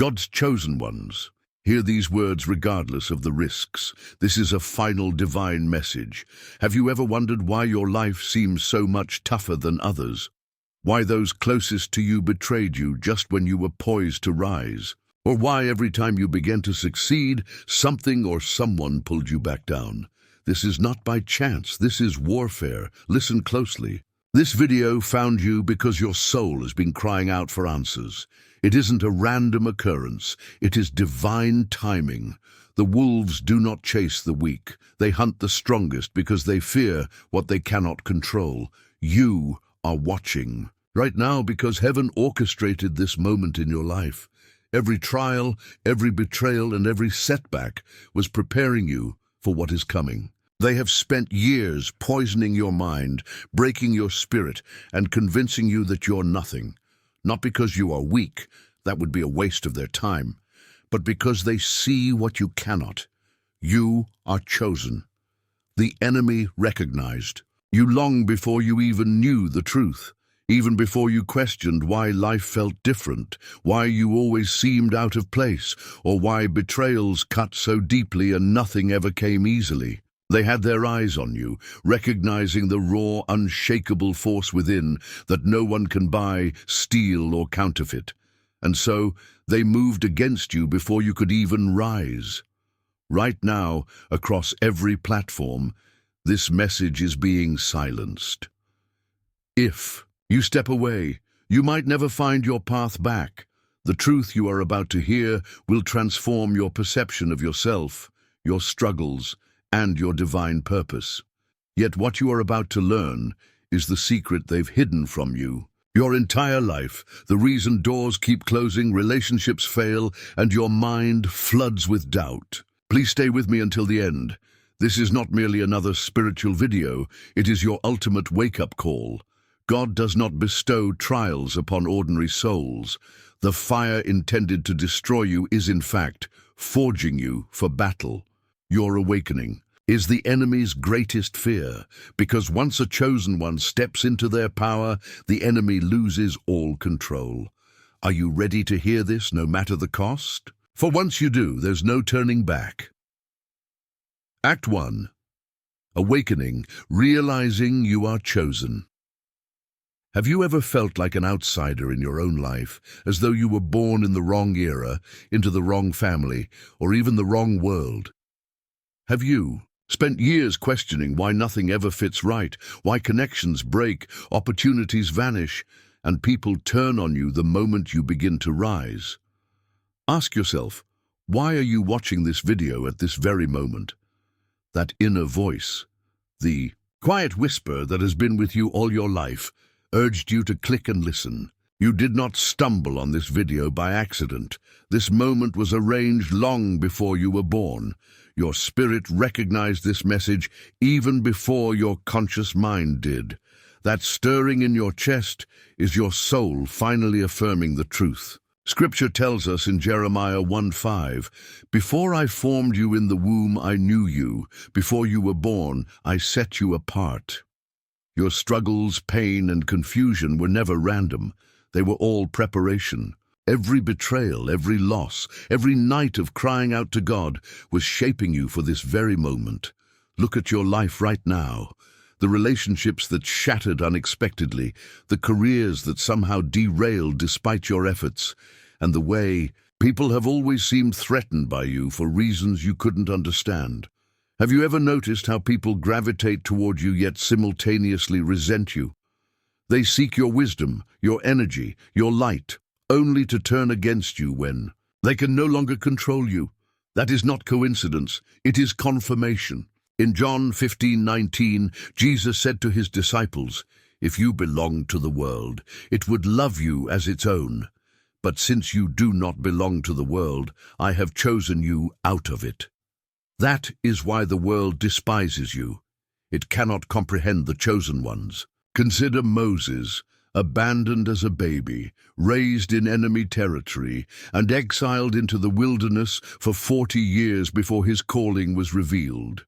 God's chosen ones. Hear these words regardless of the risks. This is a final divine message. Have you ever wondered why your life seems so much tougher than others? Why those closest to you betrayed you just when you were poised to rise? Or why every time you began to succeed, something or someone pulled you back down? This is not by chance. This is warfare. Listen closely. This video found you because your soul has been crying out for answers. It isn't a random occurrence. It is divine timing. The wolves do not chase the weak. They hunt the strongest because they fear what they cannot control. You are watching right now because heaven orchestrated this moment in your life. Every trial, every betrayal, and every setback was preparing you for what is coming. They have spent years poisoning your mind, breaking your spirit, and convincing you that you're nothing. Not because you are weak, that would be a waste of their time, but because they see what you cannot. You are chosen. The enemy recognized you long before you even knew the truth, even before you questioned why life felt different, why you always seemed out of place, or why betrayals cut so deeply and nothing ever came easily. They had their eyes on you, recognizing the raw, unshakable force within that no one can buy, steal, or counterfeit. And so they moved against you before you could even rise. Right now, across every platform, this message is being silenced. If you step away, you might never find your path back. The truth you are about to hear will transform your perception of yourself, your struggles, and your divine purpose. Yet what you are about to learn is the secret they've hidden from you. Your entire life, the reason doors keep closing, relationships fail, and your mind floods with doubt. Please stay with me until the end. This is not merely another spiritual video, it is your ultimate wake-up call. God does not bestow trials upon ordinary souls. The fire intended to destroy you is, in fact, forging you for battle. Your awakening is the enemy's greatest fear, because once a chosen one steps into their power, the enemy loses all control. Are you ready to hear this, no matter the cost? For once you do, there's no turning back. Act 1. Awakening, realizing you are chosen. Have you ever felt like an outsider in your own life, as though you were born in the wrong era, into the wrong family, or even the wrong world? Have you spent years questioning why nothing ever fits right, why connections break, opportunities vanish, and people turn on you the moment you begin to rise? Ask yourself, why are you watching this video at this very moment? That inner voice, the quiet whisper that has been with you all your life, urged you to click and listen. You did not stumble on this video by accident. This moment was arranged long before you were born. Your spirit recognized this message even before your conscious mind did. That stirring in your chest is your soul finally affirming the truth. Scripture tells us in Jeremiah 1:5, "Before I formed you in the womb, I knew you. Before you were born, I set you apart." Your struggles, pain, and confusion were never random. They were all preparation. Every betrayal, every loss, every night of crying out to God was shaping you for this very moment. Look at your life right now. The relationships that shattered unexpectedly, the careers that somehow derailed despite your efforts, and the way people have always seemed threatened by you for reasons you couldn't understand. Have you ever noticed how people gravitate toward you yet simultaneously resent you? They seek your wisdom, your energy, your light, only to turn against you when they can no longer control you. That is not coincidence, it is confirmation. In John 15:19, Jesus said to his disciples, "If you belonged to the world, it would love you as its own. But since you do not belong to the world, I have chosen you out of it." That is why the world despises you. It cannot comprehend the chosen ones. Consider Moses, abandoned as a baby, raised in enemy territory, and exiled into the wilderness for 40 years before his calling was revealed.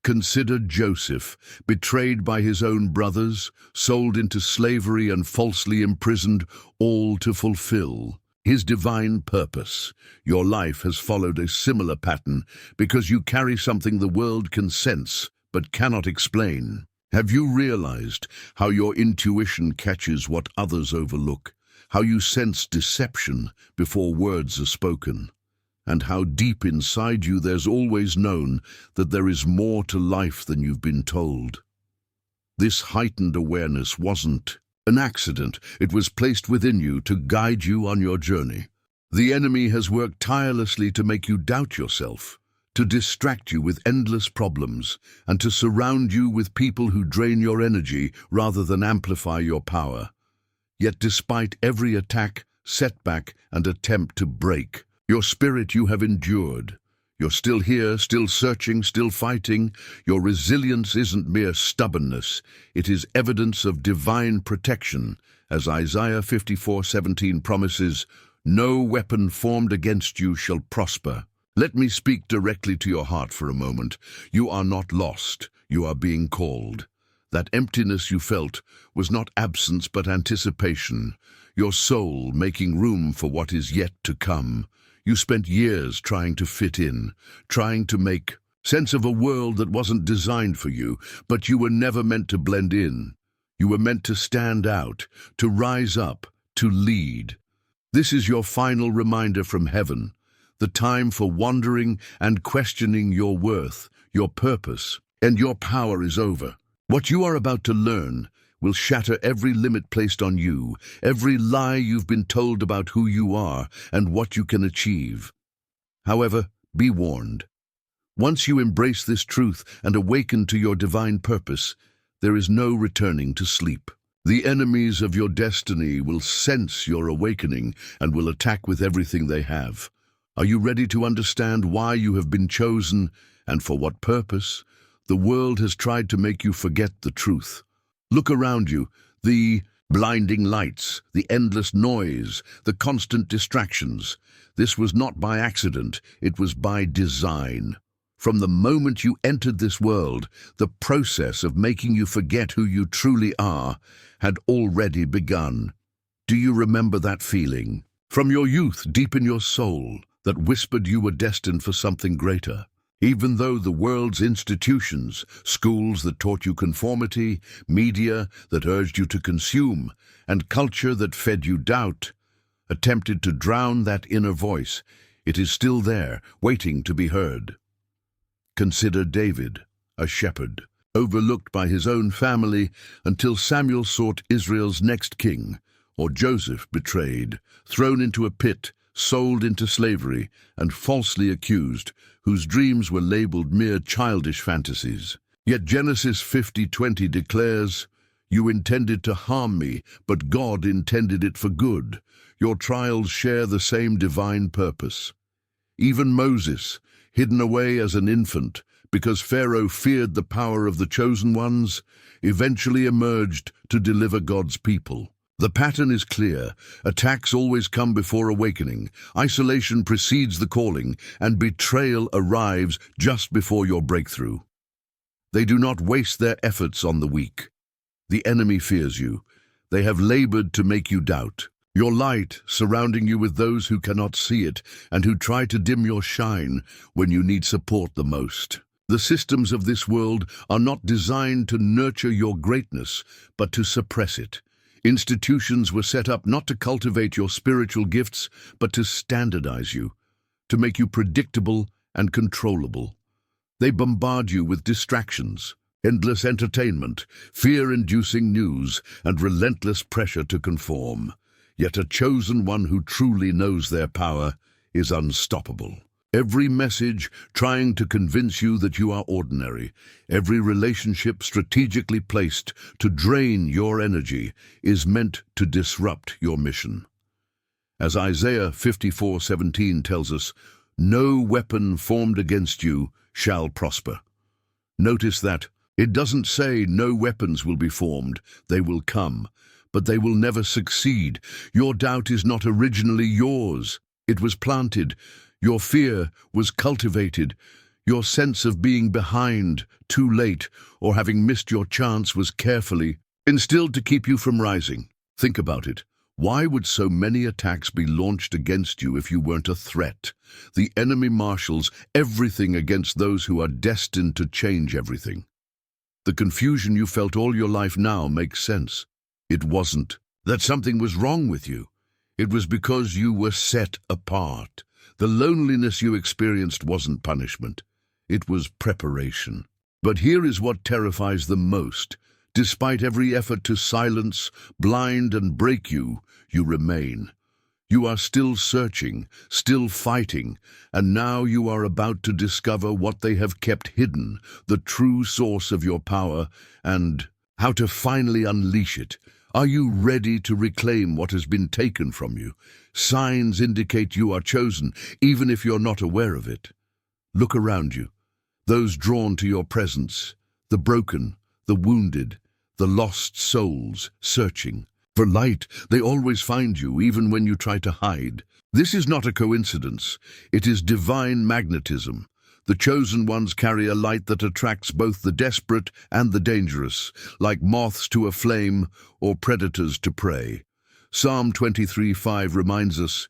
Consider Joseph, betrayed by his own brothers, sold into slavery and falsely imprisoned, all to fulfill His divine purpose. Your life has followed a similar pattern because you carry something the world can sense but cannot explain. Have you realized how your intuition catches what others overlook? How you sense deception before words are spoken? And how deep inside you there's always known that there is more to life than you've been told? This heightened awareness wasn't an accident. It was placed within you to guide you on your journey. The enemy has worked tirelessly to make you doubt yourself, to distract you with endless problems, and to surround you with people who drain your energy rather than amplify your power. Yet despite every attack, setback, and attempt to break, your spirit you have endured. You're still here, still searching, still fighting. Your resilience isn't mere stubbornness. It is evidence of divine protection. As Isaiah 54:17 promises, "No weapon formed against you shall prosper." Let me speak directly to your heart for a moment. You are not lost. You are being called. That emptiness you felt was not absence but anticipation. Your soul making room for what is yet to come. You spent years trying to fit in, trying to make sense of a world that wasn't designed for you, but you were never meant to blend in. You were meant to stand out, to rise up, to lead. This is your final reminder from heaven, the time for wondering and questioning your worth, your purpose, and your power is over. What you are about to learn will shatter every limit placed on you, every lie you've been told about who you are and what you can achieve. However, be warned. Once you embrace this truth and awaken to your divine purpose, there is no returning to sleep. The enemies of your destiny will sense your awakening and will attack with everything they have. Are you ready to understand why you have been chosen and for what purpose? The world has tried to make you forget the truth. Look around you, the blinding lights, the endless noise, the constant distractions. This was not by accident, it was by design. From the moment you entered this world, the process of making you forget who you truly are had already begun. Do you remember that feeling? From your youth, deep in your soul, that whispered you were destined for something greater. Even though the world's institutions, schools that taught you conformity, media that urged you to consume, and culture that fed you doubt, attempted to drown that inner voice, it is still there, waiting to be heard. Consider David, a shepherd, overlooked by his own family until Samuel sought Israel's next king, or Joseph betrayed, thrown into a pit, sold into slavery, and falsely accused, whose dreams were labeled mere childish fantasies. Yet Genesis 50:20 declares, "You intended to harm me, but God intended it for good." Your trials share the same divine purpose. Even Moses, hidden away as an infant because Pharaoh feared the power of the chosen ones, eventually emerged to deliver God's people. The pattern is clear. Attacks always come before awakening. Isolation precedes the calling, and betrayal arrives just before your breakthrough. They do not waste their efforts on the weak. The enemy fears you. They have labored to make you doubt. Your light surrounding you with those who cannot see it and who try to dim your shine when you need support the most. The systems of this world are not designed to nurture your greatness, but to suppress it. Institutions were set up not to cultivate your spiritual gifts, but to standardize you, to make you predictable and controllable. They bombard you with distractions, endless entertainment, fear-inducing news, and relentless pressure to conform. Yet a chosen one who truly knows their power is unstoppable. Every message trying to convince you that you are ordinary, every relationship strategically placed to drain your energy is meant to disrupt your mission. As Isaiah 54:17 tells us, "No weapon formed against you shall prosper." Notice that it doesn't say no weapons will be formed, they will come, but they will never succeed. Your doubt is not originally yours. It was planted. Your fear was cultivated. Your sense of being behind, too late, or having missed your chance was carefully instilled to keep you from rising. Think about it. Why would so many attacks be launched against you if you weren't a threat? The enemy marshals everything against those who are destined to change everything. The confusion you felt all your life now makes sense. It wasn't that something was wrong with you. It was because you were set apart. The loneliness you experienced wasn't punishment. It was preparation. But here is what terrifies them most. Despite every effort to silence, blind, and break you, you remain. You are still searching, still fighting, and now you are about to discover what they have kept hidden, the true source of your power, and how to finally unleash it. Are you ready to reclaim what has been taken from you? Signs indicate you are chosen, even if you're not aware of it. Look around you. Those drawn to your presence, the broken, the wounded, the lost souls searching for light, they always find you, even when you try to hide. This is not a coincidence. It is divine magnetism. The chosen ones carry a light that attracts both the desperate and the dangerous, like moths to a flame or predators to prey. Psalm 23:5 reminds us,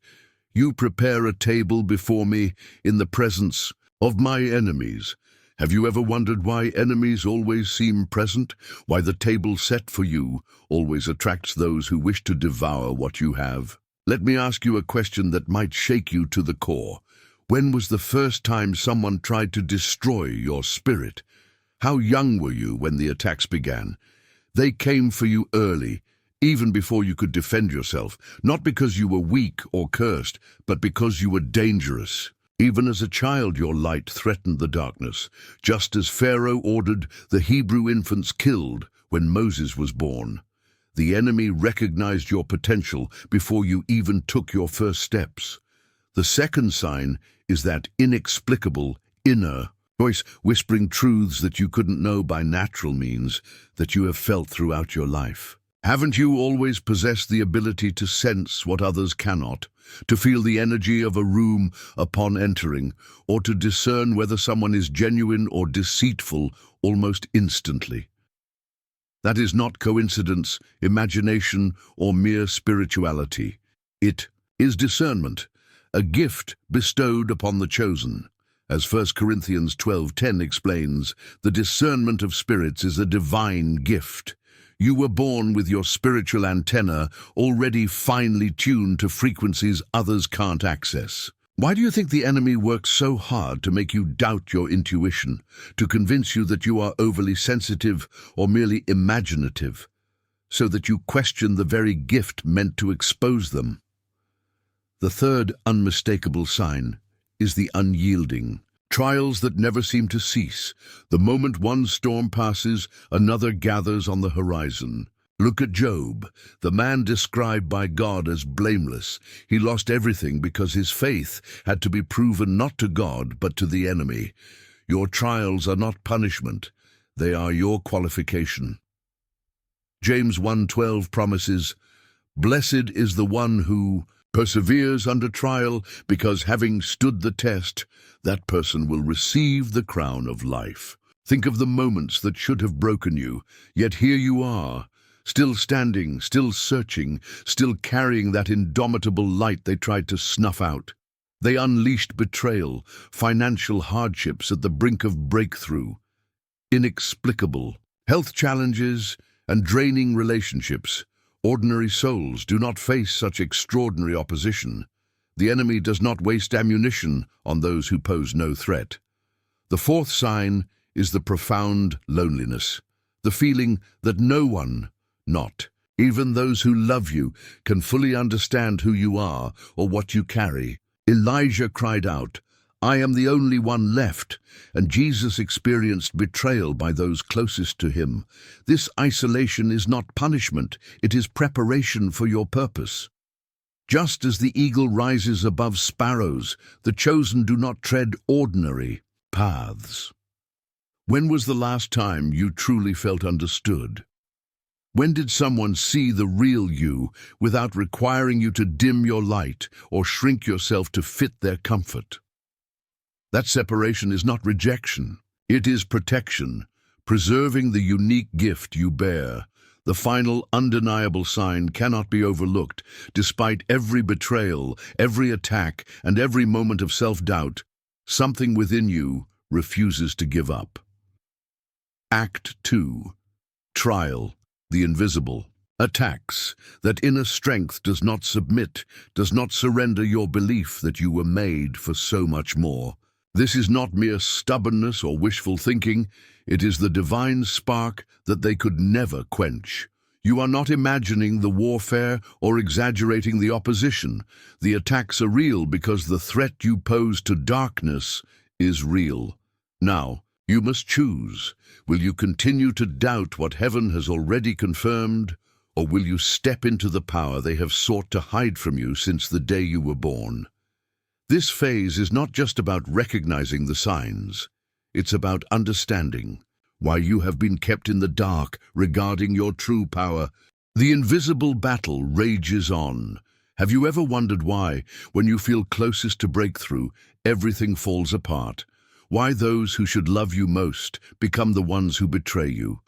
"You prepare a table before me in the presence of my enemies." Have you ever wondered why enemies always seem present? Why the table set for you always attracts those who wish to devour what you have? Let me ask you a question that might shake you to the core. When was the first time someone tried to destroy your spirit? How young were you when the attacks began? They came for you early, even before you could defend yourself, not because you were weak or cursed, but because you were dangerous. Even as a child, your light threatened the darkness, just as Pharaoh ordered the Hebrew infants killed when Moses was born. The enemy recognized your potential before you even took your first steps. The second sign is that inexplicable inner voice whispering truths that you couldn't know by natural means, that you have felt throughout your life. Haven't you always possessed the ability to sense what others cannot? To feel the energy of a room upon entering, or to discern whether someone is genuine or deceitful almost instantly? That is not coincidence, imagination, or mere spirituality. It is discernment, a gift bestowed upon the chosen. As 1 Corinthians 12:10 explains, the discernment of spirits is a divine gift. You were born with your spiritual antenna already finely tuned to frequencies others can't access. Why do you think the enemy works so hard to make you doubt your intuition, to convince you that you are overly sensitive or merely imaginative, so that you question the very gift meant to expose them? The third unmistakable sign is the unyielding. Trials that never seem to cease. The moment one storm passes, another gathers on the horizon. Look at Job, the man described by God as blameless. He lost everything because his faith had to be proven not to God but to the enemy. Your trials are not punishment. They are your qualification. James 1:12 promises, "Blessed is the one who perseveres under trial, because having stood the test, that person will receive the crown of life." Think of the moments that should have broken you, yet here you are, still standing, still searching, still carrying that indomitable light they tried to snuff out. They unleashed betrayal, financial hardships at the brink of breakthrough, inexplicable health challenges, and draining relationships. Ordinary souls do not face such extraordinary opposition. The enemy does not waste ammunition on those who pose no threat. The fourth sign is the profound loneliness, the feeling that no one, not even those who love you, can fully understand who you are or what you carry. Elijah cried out, "I am the only one left," and Jesus experienced betrayal by those closest to him. This isolation is not punishment, it is preparation for your purpose. Just as the eagle rises above sparrows, the chosen do not tread ordinary paths. When was the last time you truly felt understood? When did someone see the real you without requiring you to dim your light or shrink yourself to fit their comfort? That separation is not rejection. It is protection, preserving the unique gift you bear. The final, undeniable sign cannot be overlooked. Despite every betrayal, every attack, and every moment of self-doubt, something within you refuses to give up. Act 2. Trial, the invisible. Attacks. That inner strength does not submit, does not surrender your belief that you were made for so much more. This is not mere stubbornness or wishful thinking. It is the divine spark that they could never quench. You are not imagining the warfare or exaggerating the opposition. The attacks are real because the threat you pose to darkness is real. Now, you must choose. Will you continue to doubt what heaven has already confirmed, or will you step into the power they have sought to hide from you since the day you were born? This phase is not just about recognizing the signs. It's about understanding why you have been kept in the dark regarding your true power. The invisible battle rages on. Have you ever wondered why, when you feel closest to breakthrough, everything falls apart? Why those who should love you most become the ones who betray you?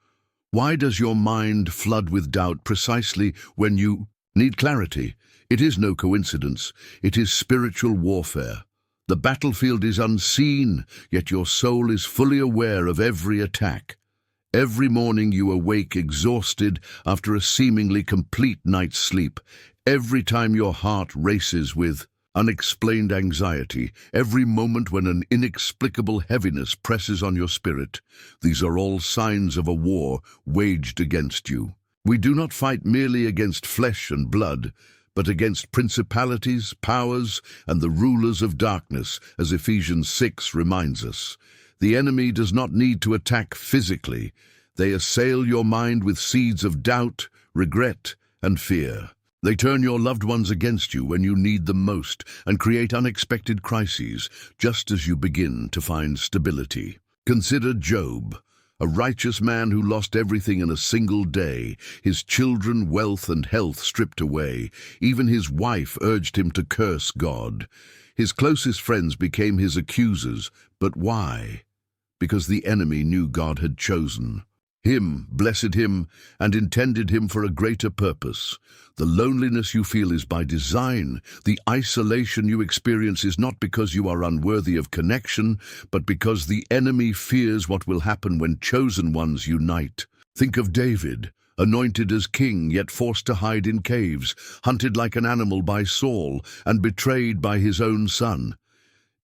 Why does your mind flood with doubt precisely when you need clarity? It is no coincidence. It is spiritual warfare. The battlefield is unseen, yet your soul is fully aware of every attack. Every morning you awake exhausted after a seemingly complete night's sleep. Every time your heart races with unexplained anxiety, every moment when an inexplicable heaviness presses on your spirit, these are all signs of a war waged against you. We do not fight merely against flesh and blood, but against principalities, powers, and the rulers of darkness, as Ephesians 6 reminds us. The enemy does not need to attack physically. They assail your mind with seeds of doubt, regret, and fear. They turn your loved ones against you when you need them most and create unexpected crises just as you begin to find stability. Consider Job, a righteous man who lost everything in a single day, his children, wealth, and health stripped away. Even his wife urged him to curse God. His closest friends became his accusers. But why? Because the enemy knew God had chosen him, blessed him, and intended him for a greater purpose. The loneliness you feel is by design. The isolation you experience is not because you are unworthy of connection, but because the enemy fears what will happen when chosen ones unite. Think of David, anointed as king, yet forced to hide in caves, hunted like an animal by Saul, and betrayed by his own son.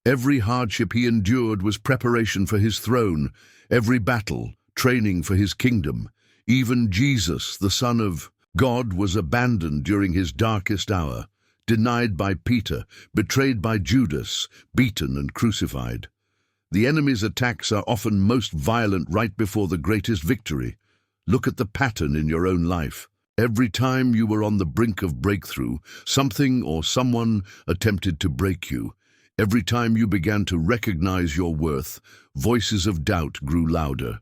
Every hardship he endured was preparation for his throne. Every battle, training for his kingdom. Even Jesus, the Son of God, was abandoned during his darkest hour, denied by Peter, betrayed by Judas, beaten and crucified. The enemy's attacks are often most violent right before the greatest victory. Look at the pattern in your own life. Every time you were on the brink of breakthrough, something or someone attempted to break you. Every time you began to recognize your worth, voices of doubt grew louder.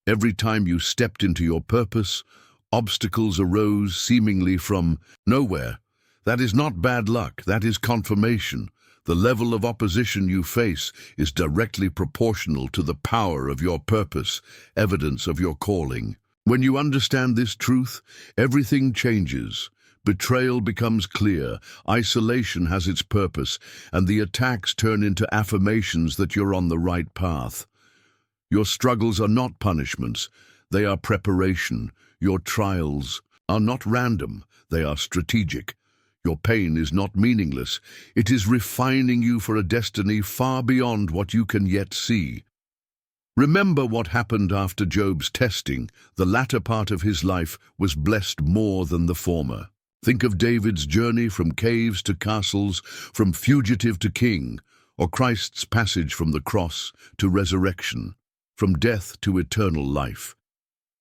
Every time you stepped into your purpose, obstacles arose seemingly from nowhere. That is not bad luck, that is confirmation. The level of opposition you face is directly proportional to the power of your purpose, evidence of your calling. When you understand this truth, everything changes. Betrayal becomes clear, isolation has its purpose, and the attacks turn into affirmations that you're on the right path. Your struggles are not punishments, they are preparation. Your trials are not random, they are strategic. Your pain is not meaningless, it is refining you for a destiny far beyond what you can yet see. Remember what happened after Job's testing. The latter part of his life was blessed more than the former. Think of David's journey from caves to castles, from fugitive to king, or Christ's passage from the cross to resurrection, from death to eternal life.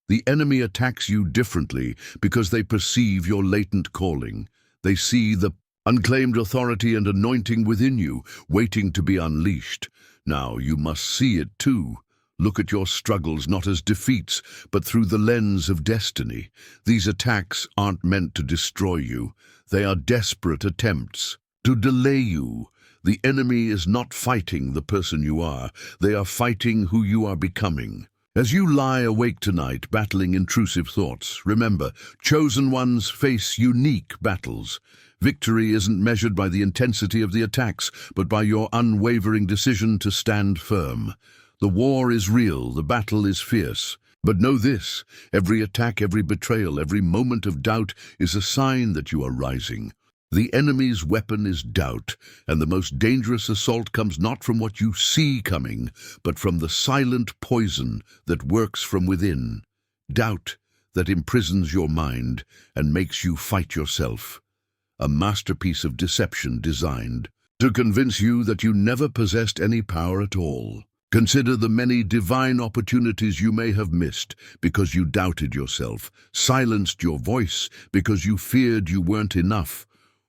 The enemy attacks you differently because they perceive your latent calling. They see the unclaimed authority and anointing within you, waiting to be unleashed. Now you must see it too. Look at your struggles not as defeats, but through the lens of destiny. These attacks aren't meant to destroy you. They are desperate attempts to delay you. The enemy is not fighting the person you are. They are fighting who you are becoming. As you lie awake tonight, battling intrusive thoughts, remember, chosen ones face unique battles. Victory isn't measured by the intensity of the attacks, but by your unwavering decision to stand firm. The war is real, the battle is fierce. But know this, every attack, every betrayal, every moment of doubt is a sign that you are rising. The enemy's weapon is doubt, and the most dangerous assault comes not from what you see coming, but from the silent poison that works from within. Doubt that imprisons your mind and makes you fight yourself. A masterpiece of deception designed to convince you that you never possessed any power at all. Consider the many divine opportunities you may have missed because you doubted yourself, silenced your voice because you feared you weren't enough,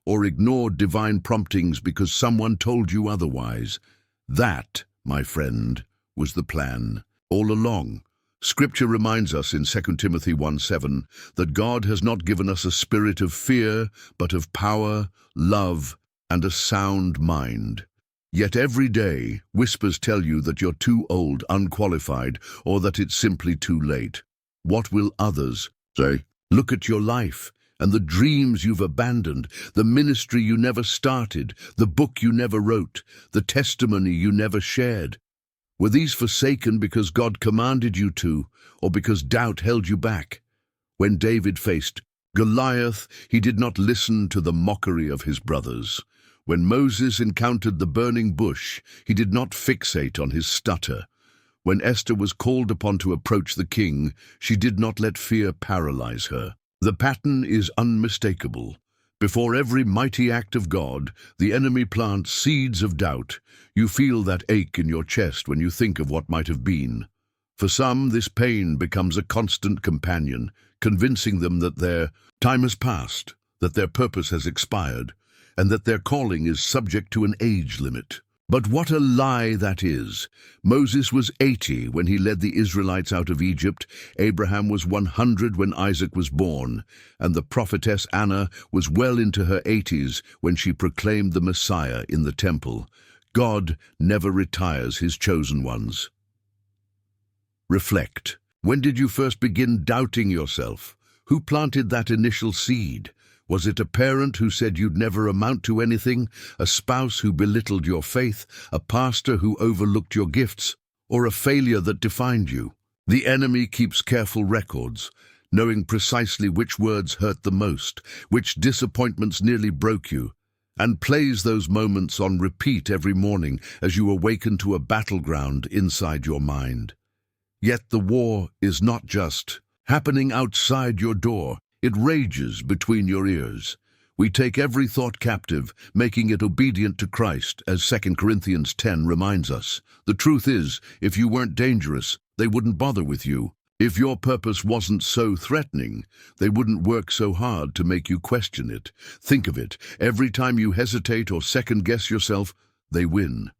or ignored divine promptings because someone told you otherwise. That, my friend, was the plan all along. Scripture reminds us in 2 Timothy 1:7 that God has not given us a spirit of fear, but of power, love, and a sound mind. Yet every day, whispers tell you that you're too old, unqualified, or that it's simply too late. What will others say? Look at your life and the dreams you've abandoned, the ministry you never started, the book you never wrote, the testimony you never shared. Were these forsaken because God commanded you to, or because doubt held you back? When David faced Goliath, he did not listen to the mockery of his brothers. When Moses encountered the burning bush, he did not fixate on his stutter. When Esther was called upon to approach the king, she did not let fear paralyze her. The pattern is unmistakable. Before every mighty act of God, the enemy plants seeds of doubt. You feel that ache in your chest when you think of what might have been. For some, this pain becomes a constant companion, convincing them that their time has passed, that their purpose has expired, and that their calling is subject to an age limit. But what a lie that is. Moses was 80 when he led the Israelites out of Egypt, Abraham was 100 when Isaac was born, and the prophetess Anna was well into her 80s when she proclaimed the Messiah in the temple. God never retires his chosen ones. Reflect. When did you first begin doubting yourself? Who planted that initial seed? Was it a parent who said you'd never amount to anything, a spouse who belittled your faith, a pastor who overlooked your gifts, or a failure that defined you? The enemy keeps careful records, knowing precisely which words hurt the most, which disappointments nearly broke you, and plays those moments on repeat every morning as you awaken to a battleground inside your mind. Yet the war is not just happening outside your door. It rages between your ears. We take every thought captive, making it obedient to Christ, as 2 Corinthians 10 reminds us. The truth is, if you weren't dangerous, they wouldn't bother with you. If your purpose wasn't so threatening, they wouldn't work so hard to make you question it. Think of it. Every time you hesitate or second-guess yourself, they win.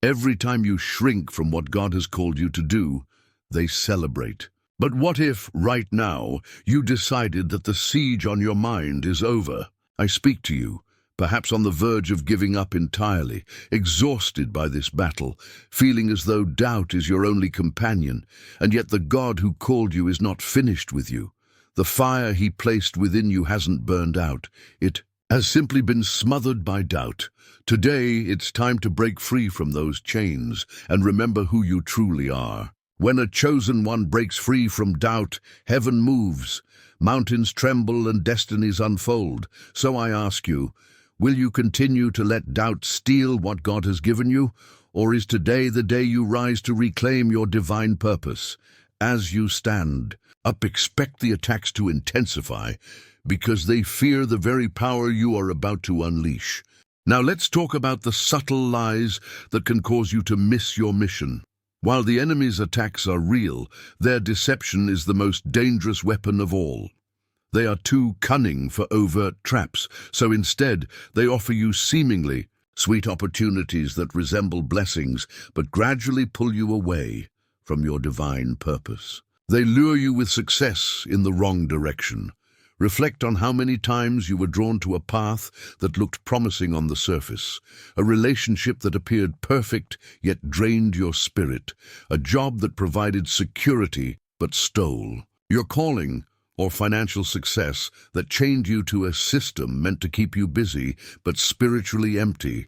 Every time you shrink from what God has called you to do, they celebrate. But what if, right now, you decided that the siege on your mind is over? I speak to you, perhaps on the verge of giving up entirely, exhausted by this battle, feeling as though doubt is your only companion, and yet the God who called you is not finished with you. The fire he placed within you hasn't burned out. It has simply been smothered by doubt. Today, it's time to break free from those chains and remember who you truly are. When a chosen one breaks free from doubt, heaven moves, mountains tremble and destinies unfold. So I ask you, will you continue to let doubt steal what God has given you? Or is today the day you rise to reclaim your divine purpose? As you stand up, expect the attacks to intensify because they fear the very power you are about to unleash. Now let's talk about the subtle lies that can cause you to miss your mission. While the enemy's attacks are real, their deception is the most dangerous weapon of all. They are too cunning for overt traps, so instead they offer you seemingly sweet opportunities that resemble blessings, but gradually pull you away from your divine purpose. They lure you with success in the wrong direction. Reflect on how many times you were drawn to a path that looked promising on the surface, a relationship that appeared perfect yet drained your spirit, a job that provided security but stole. Your calling or financial success that chained you to a system meant to keep you busy but spiritually empty.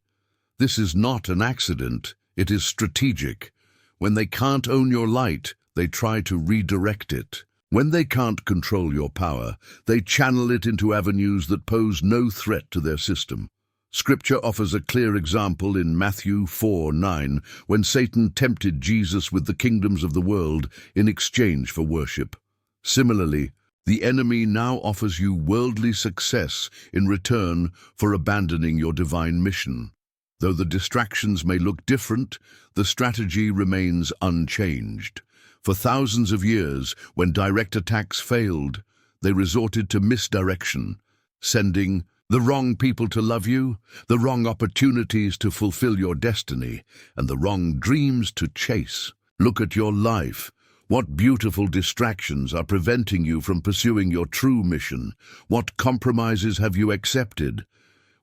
This is not an accident, it is strategic. When they can't own your light, they try to redirect it. When they can't control your power, they channel it into avenues that pose no threat to their system. Scripture offers a clear example in Matthew 4:9, when Satan tempted Jesus with the kingdoms of the world in exchange for worship. Similarly, the enemy now offers you worldly success in return for abandoning your divine mission. Though the distractions may look different, the strategy remains unchanged. For thousands of years, when direct attacks failed, they resorted to misdirection, sending the wrong people to love you, the wrong opportunities to fulfill your destiny, and the wrong dreams to chase. Look at your life. What beautiful distractions are preventing you from pursuing your true mission? What compromises have you accepted?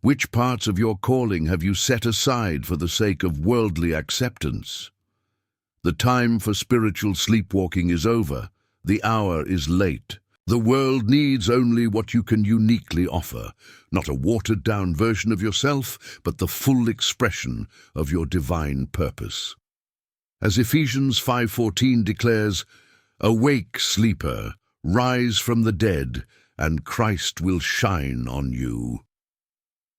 Which parts of your calling have you set aside for the sake of worldly acceptance? The time for spiritual sleepwalking is over. The hour is late. The world needs only what you can uniquely offer, not a watered-down version of yourself, but the full expression of your divine purpose. As Ephesians 5:14 declares, "Awake, sleeper, rise from the dead, and Christ will shine on you."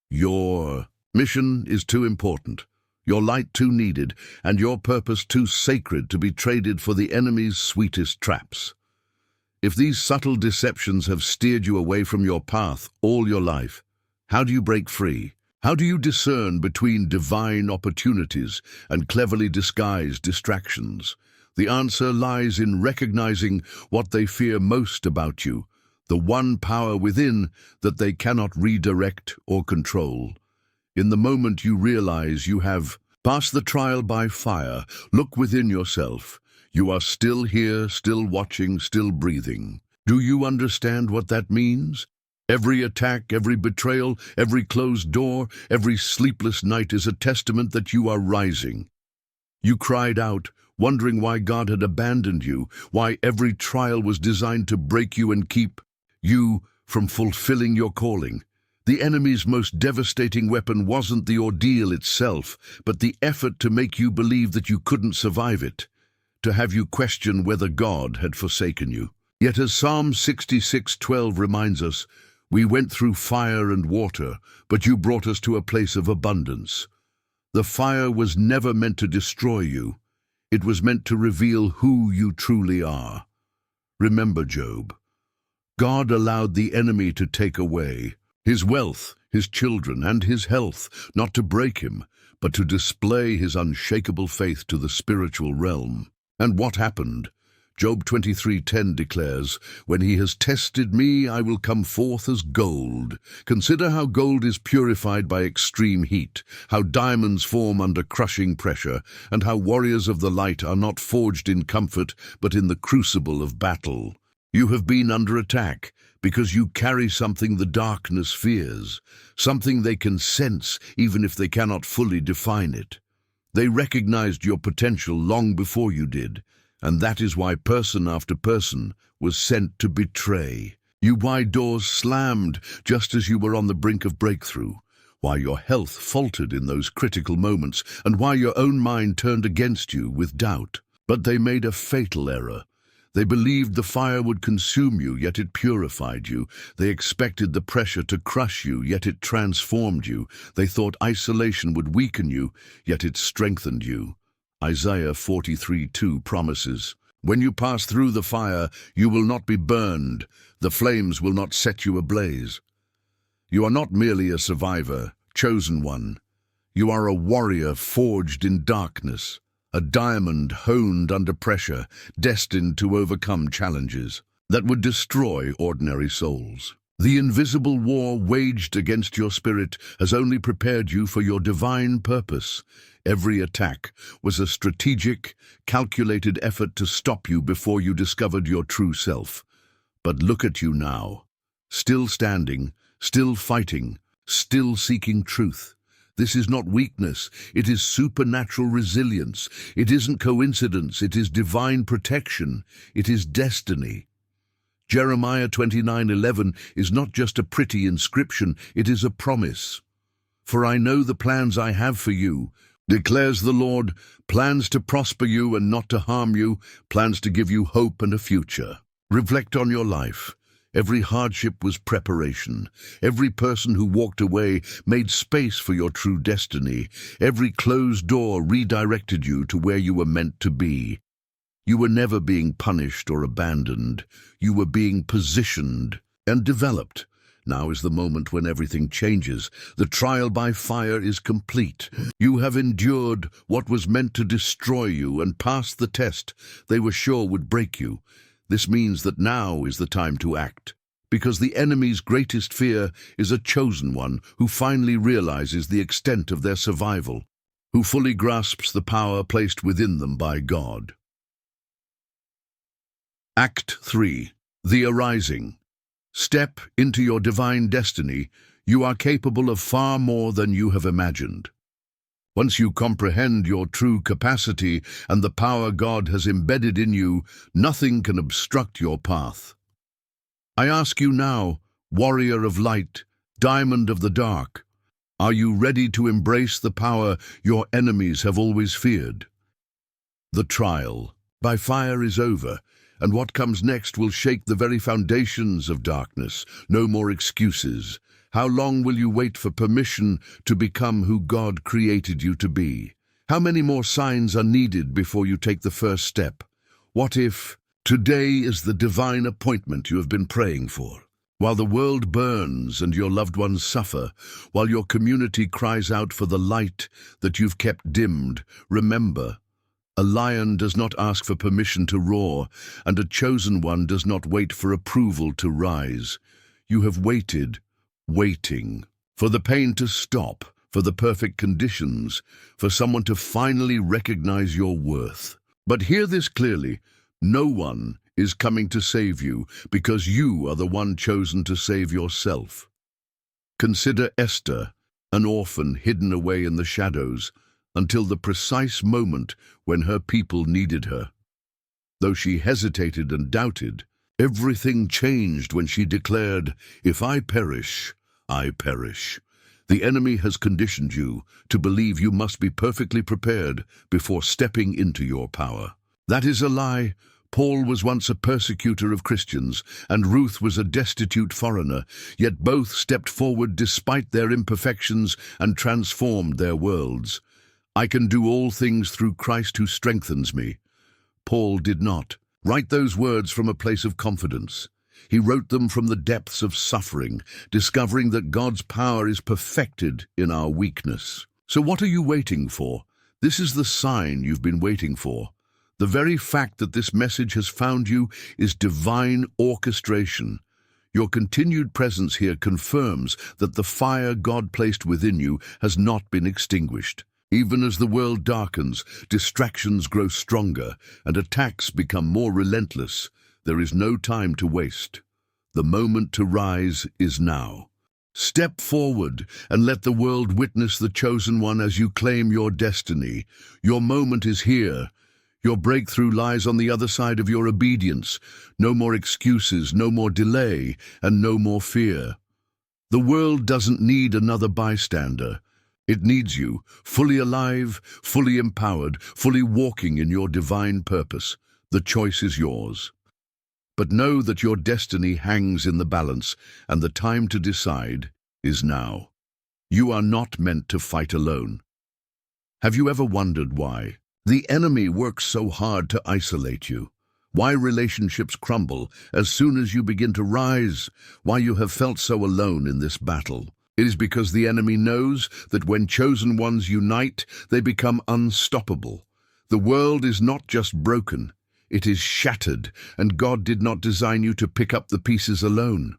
Your mission is too important, your light too needed, and your purpose too sacred to be traded for the enemy's sweetest traps. If these subtle deceptions have steered you away from your path all your life, how do you break free? How do you discern between divine opportunities and cleverly disguised distractions? The answer lies in recognizing what they fear most about you, the one power within that they cannot redirect or control. In the moment you realize you have passed the trial by fire, look within yourself. You are still here, still watching, still breathing. Do you understand what that means? Every attack, every betrayal, every closed door, every sleepless night is a testament that you are rising. You cried out, wondering why God had abandoned you, why every trial was designed to break you and keep you from fulfilling your calling. The enemy's most devastating weapon wasn't the ordeal itself, but the effort to make you believe that you couldn't survive it, to have you question whether God had forsaken you. Yet as Psalm 66:12 reminds us, we went through fire and water, but you brought us to a place of abundance. The fire was never meant to destroy you. It was meant to reveal who you truly are. Remember Job. God allowed the enemy to take away his wealth, his children, and his health, not to break him, but to display his unshakable faith to the spiritual realm. And what happened? Job 23:10 declares, "When he has tested me, I will come forth as gold." Consider how gold is purified by extreme heat, how diamonds form under crushing pressure, and how warriors of the light are not forged in comfort, but in the crucible of battle. You have been under attack because you carry something the darkness fears, something they can sense even if they cannot fully define it. They recognized your potential long before you did, and that is why person after person was sent to betray you, why doors slammed just as you were on the brink of breakthrough, why your health faltered in those critical moments, and why your own mind turned against you with doubt. But they made a fatal error. They believed the fire would consume you, yet it purified you. They expected the pressure to crush you, yet it transformed you. They thought isolation would weaken you, yet it strengthened you. Isaiah 43:2 promises, "When you pass through the fire, you will not be burned. The flames will not set you ablaze." You are not merely a survivor, chosen one. You are a warrior forged in darkness, a diamond honed under pressure, destined to overcome challenges that would destroy ordinary souls. The invisible war waged against your spirit has only prepared you for your divine purpose. Every attack was a strategic, calculated effort to stop you before you discovered your true self. But look at you now, still standing, still fighting, still seeking truth. This is not weakness, it is supernatural resilience. It isn't coincidence, it is divine protection. It is destiny. Jeremiah 29:11 is not just a pretty inscription, it is a promise. For I know the plans I have for you, declares the Lord, plans to prosper you and not to harm you, plans to give you hope and a future. Reflect on your life. Every hardship was preparation. Every person who walked away made space for your true destiny. Every closed door redirected you to where you were meant to be. You were never being punished or abandoned. You were being positioned and developed. Now is the moment when everything changes. The trial by fire is complete. You have endured what was meant to destroy you and passed the test they were sure would break you. This means that now is the time to act, because the enemy's greatest fear is a chosen one who finally realizes the extent of their survival, who fully grasps the power placed within them by God. Act 3. The Arising. Step into your divine destiny. You are capable of far more than you have imagined. Once you comprehend your true capacity and the power God has embedded in you, nothing can obstruct your path. I ask you now, warrior of light, diamond of the dark, are you ready to embrace the power your enemies have always feared? The trial by fire is over, and what comes next will shake the very foundations of darkness. No more excuses. How long will you wait for permission to become who God created you to be? How many more signs are needed before you take the first step? What if today is the divine appointment you have been praying for? While the world burns and your loved ones suffer, while your community cries out for the light that you've kept dimmed, remember, a lion does not ask for permission to roar, and a chosen one does not wait for approval to rise. You have waited, waiting for the pain to stop, for the perfect conditions, for someone to finally recognize your worth. But hear this clearly, no one is coming to save you because you are the one chosen to save yourself. Consider Esther, an orphan hidden away in the shadows, until the precise moment when her people needed her. Though she hesitated and doubted, everything changed when she declared, "If I perish, I perish." The enemy has conditioned you to believe you must be perfectly prepared before stepping into your power. That is a lie. Paul was once a persecutor of Christians, and Ruth was a destitute foreigner, yet both stepped forward despite their imperfections and transformed their worlds. I can do all things through Christ who strengthens me. Paul did not write those words from a place of confidence. He wrote them from the depths of suffering, discovering that God's power is perfected in our weakness. So what are you waiting for? This is the sign you've been waiting for. The very fact that this message has found you is divine orchestration. Your continued presence here confirms that the fire God placed within you has not been extinguished. Even as the world darkens, distractions grow stronger, and attacks become more relentless, there is no time to waste. The moment to rise is now. Step forward and let the world witness the chosen one as you claim your destiny. Your moment is here. Your breakthrough lies on the other side of your obedience. No more excuses, no more delay, and no more fear. The world doesn't need another bystander. It needs you, fully alive, fully empowered, fully walking in your divine purpose. The choice is yours. But know that your destiny hangs in the balance, and the time to decide is now. You are not meant to fight alone. Have you ever wondered why? The enemy works so hard to isolate you. Why relationships crumble as soon as you begin to rise. Why you have felt so alone in this battle. It is because the enemy knows that when chosen ones unite, they become unstoppable. The world is not just broken, it is shattered, and God did not design you to pick up the pieces alone.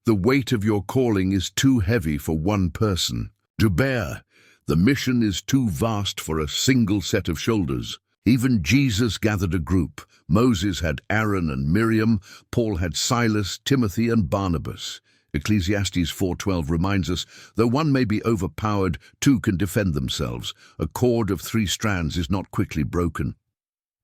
The weight of your calling is too heavy for one person to bear. The mission is too vast for a single set of shoulders. Even Jesus gathered a group. Moses had Aaron and Miriam, Paul had Silas, Timothy, and Barnabas. Ecclesiastes 4:12 reminds us, though one may be overpowered, two can defend themselves. A cord of 3 strands is not quickly broken.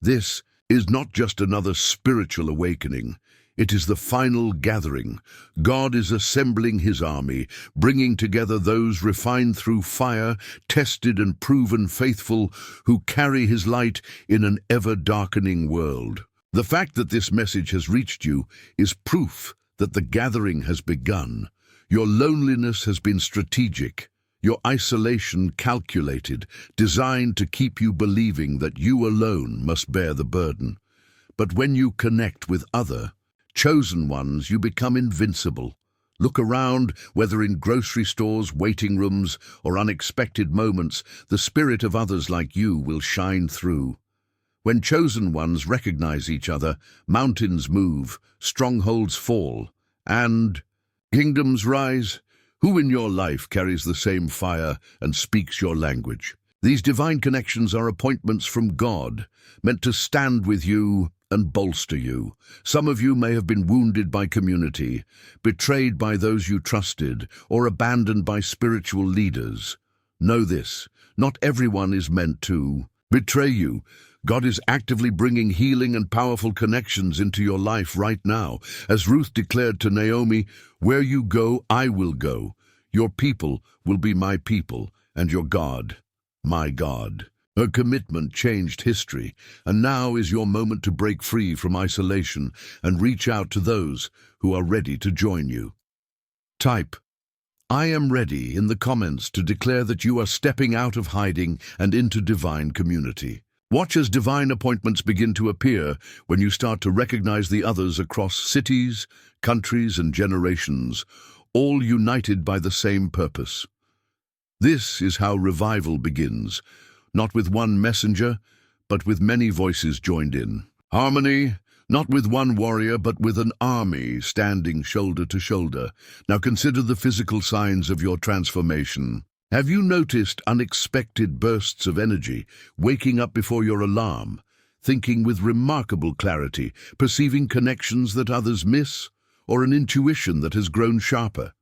This is not just another spiritual awakening. It is the final gathering. God is assembling his army, bringing together those refined through fire, tested and proven faithful, who carry his light in an ever-darkening world. The fact that this message has reached you is proof that the gathering has begun. Your loneliness has been strategic, your isolation calculated, designed to keep you believing that you alone must bear the burden. But when you connect with other, chosen ones, you become invincible. Look around, whether in grocery stores, waiting rooms, or unexpected moments, the spirit of others like you will shine through. When chosen ones recognize each other, mountains move, strongholds fall, and kingdoms rise. Who in your life carries the same fire and speaks your language? These divine connections are appointments from God, meant to stand with you and bolster you. Some of you may have been wounded by community, betrayed by those you trusted, or abandoned by spiritual leaders. Know this, not everyone is meant to betray you. God is actively bringing healing and powerful connections into your life right now. As Ruth declared to Naomi, "Where you go, I will go. Your people will be my people, and your God, my God." Her commitment changed history, and now is your moment to break free from isolation and reach out to those who are ready to join you. Type, "I am ready" in the comments to declare that you are stepping out of hiding and into divine community. Watch as divine appointments begin to appear when you start to recognize the others across cities, countries, and generations, all united by the same purpose. This is how revival begins, not with one messenger, but with many voices joined in. Harmony, not with one warrior, but with an army standing shoulder to shoulder. Now consider the physical signs of your transformation. Have you noticed unexpected bursts of energy, waking up before your alarm, thinking with remarkable clarity, perceiving connections that others miss, or an intuition that has grown sharper?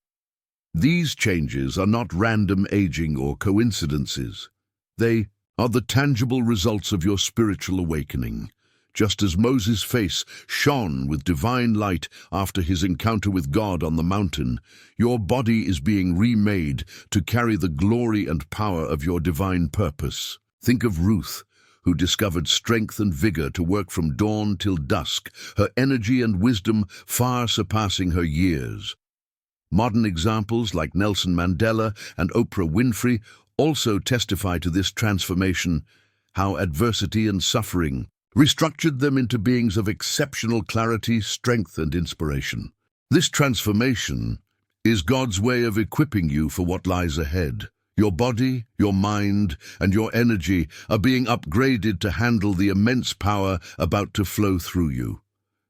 These changes are not random aging or coincidences. They are the tangible results of your spiritual awakening. Just as Moses' face shone with divine light after his encounter with God on the mountain, your body is being remade to carry the glory and power of your divine purpose. Think of Ruth, who discovered strength and vigor to work from dawn till dusk, her energy and wisdom far surpassing her years. Modern examples like Nelson Mandela and Oprah Winfrey also testify to this transformation, how adversity and suffering restructured them into beings of exceptional clarity, strength, and inspiration. This transformation is God's way of equipping you for what lies ahead. Your body, your mind, and your energy are being upgraded to handle the immense power about to flow through you.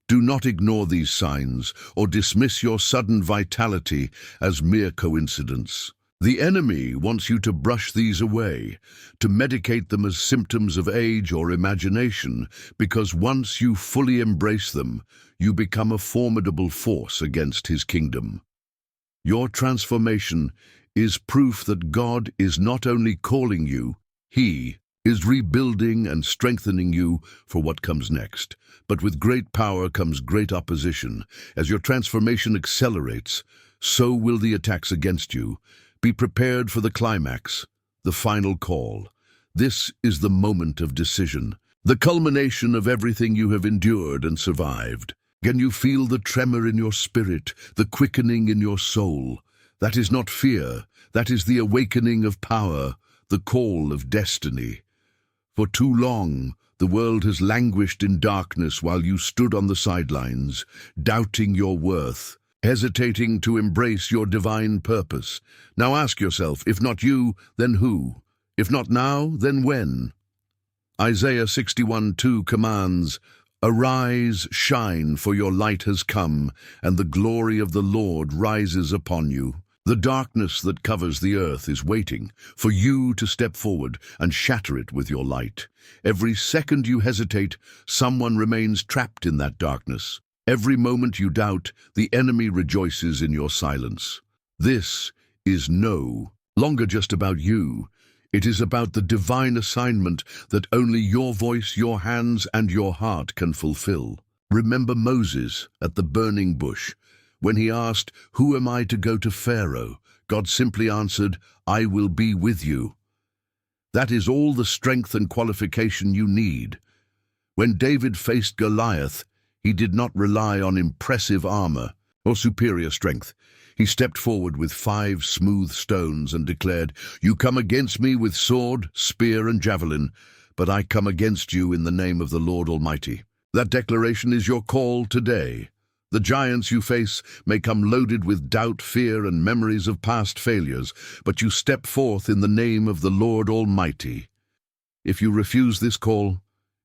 Do not ignore these signs or dismiss your sudden vitality as mere coincidence. The enemy wants you to brush these away, to medicate them as symptoms of age or imagination, because once you fully embrace them, you become a formidable force against his kingdom. Your transformation is proof that God is not only calling you, he is rebuilding and strengthening you for what comes next. But with great power comes great opposition. As your transformation accelerates, so will the attacks against you. Be prepared for the climax, the final call. This is the moment of decision, the culmination of everything you have endured and survived. Can you feel the tremor in your spirit, the quickening in your soul? That is not fear, that is the awakening of power, the call of destiny. For too long, the world has languished in darkness while you stood on the sidelines, doubting your worth, hesitating to embrace your divine purpose. Now ask yourself, if not you, then who? If not now, then when? Isaiah 61:2 commands, "Arise, shine, for your light has come, and the glory of the Lord rises upon you." The darkness that covers the earth is waiting for you to step forward and shatter it with your light. Every second you hesitate, someone remains trapped in that darkness. Every moment you doubt, the enemy rejoices in your silence. This is no longer just about you. It is about the divine assignment that only your voice, your hands, and your heart can fulfill. Remember Moses at the burning bush. When he asked, "Who am I to go to Pharaoh?" God simply answered, "I will be with you." That is all the strength and qualification you need. When David faced Goliath, he did not rely on impressive armor or superior strength. He stepped forward with 5 smooth stones and declared, "You come against me with sword, spear, and javelin, but I come against you in the name of the Lord Almighty." That declaration is your call today. The giants you face may come loaded with doubt, fear, and memories of past failures, but you step forth in the name of the Lord Almighty. If you refuse this call,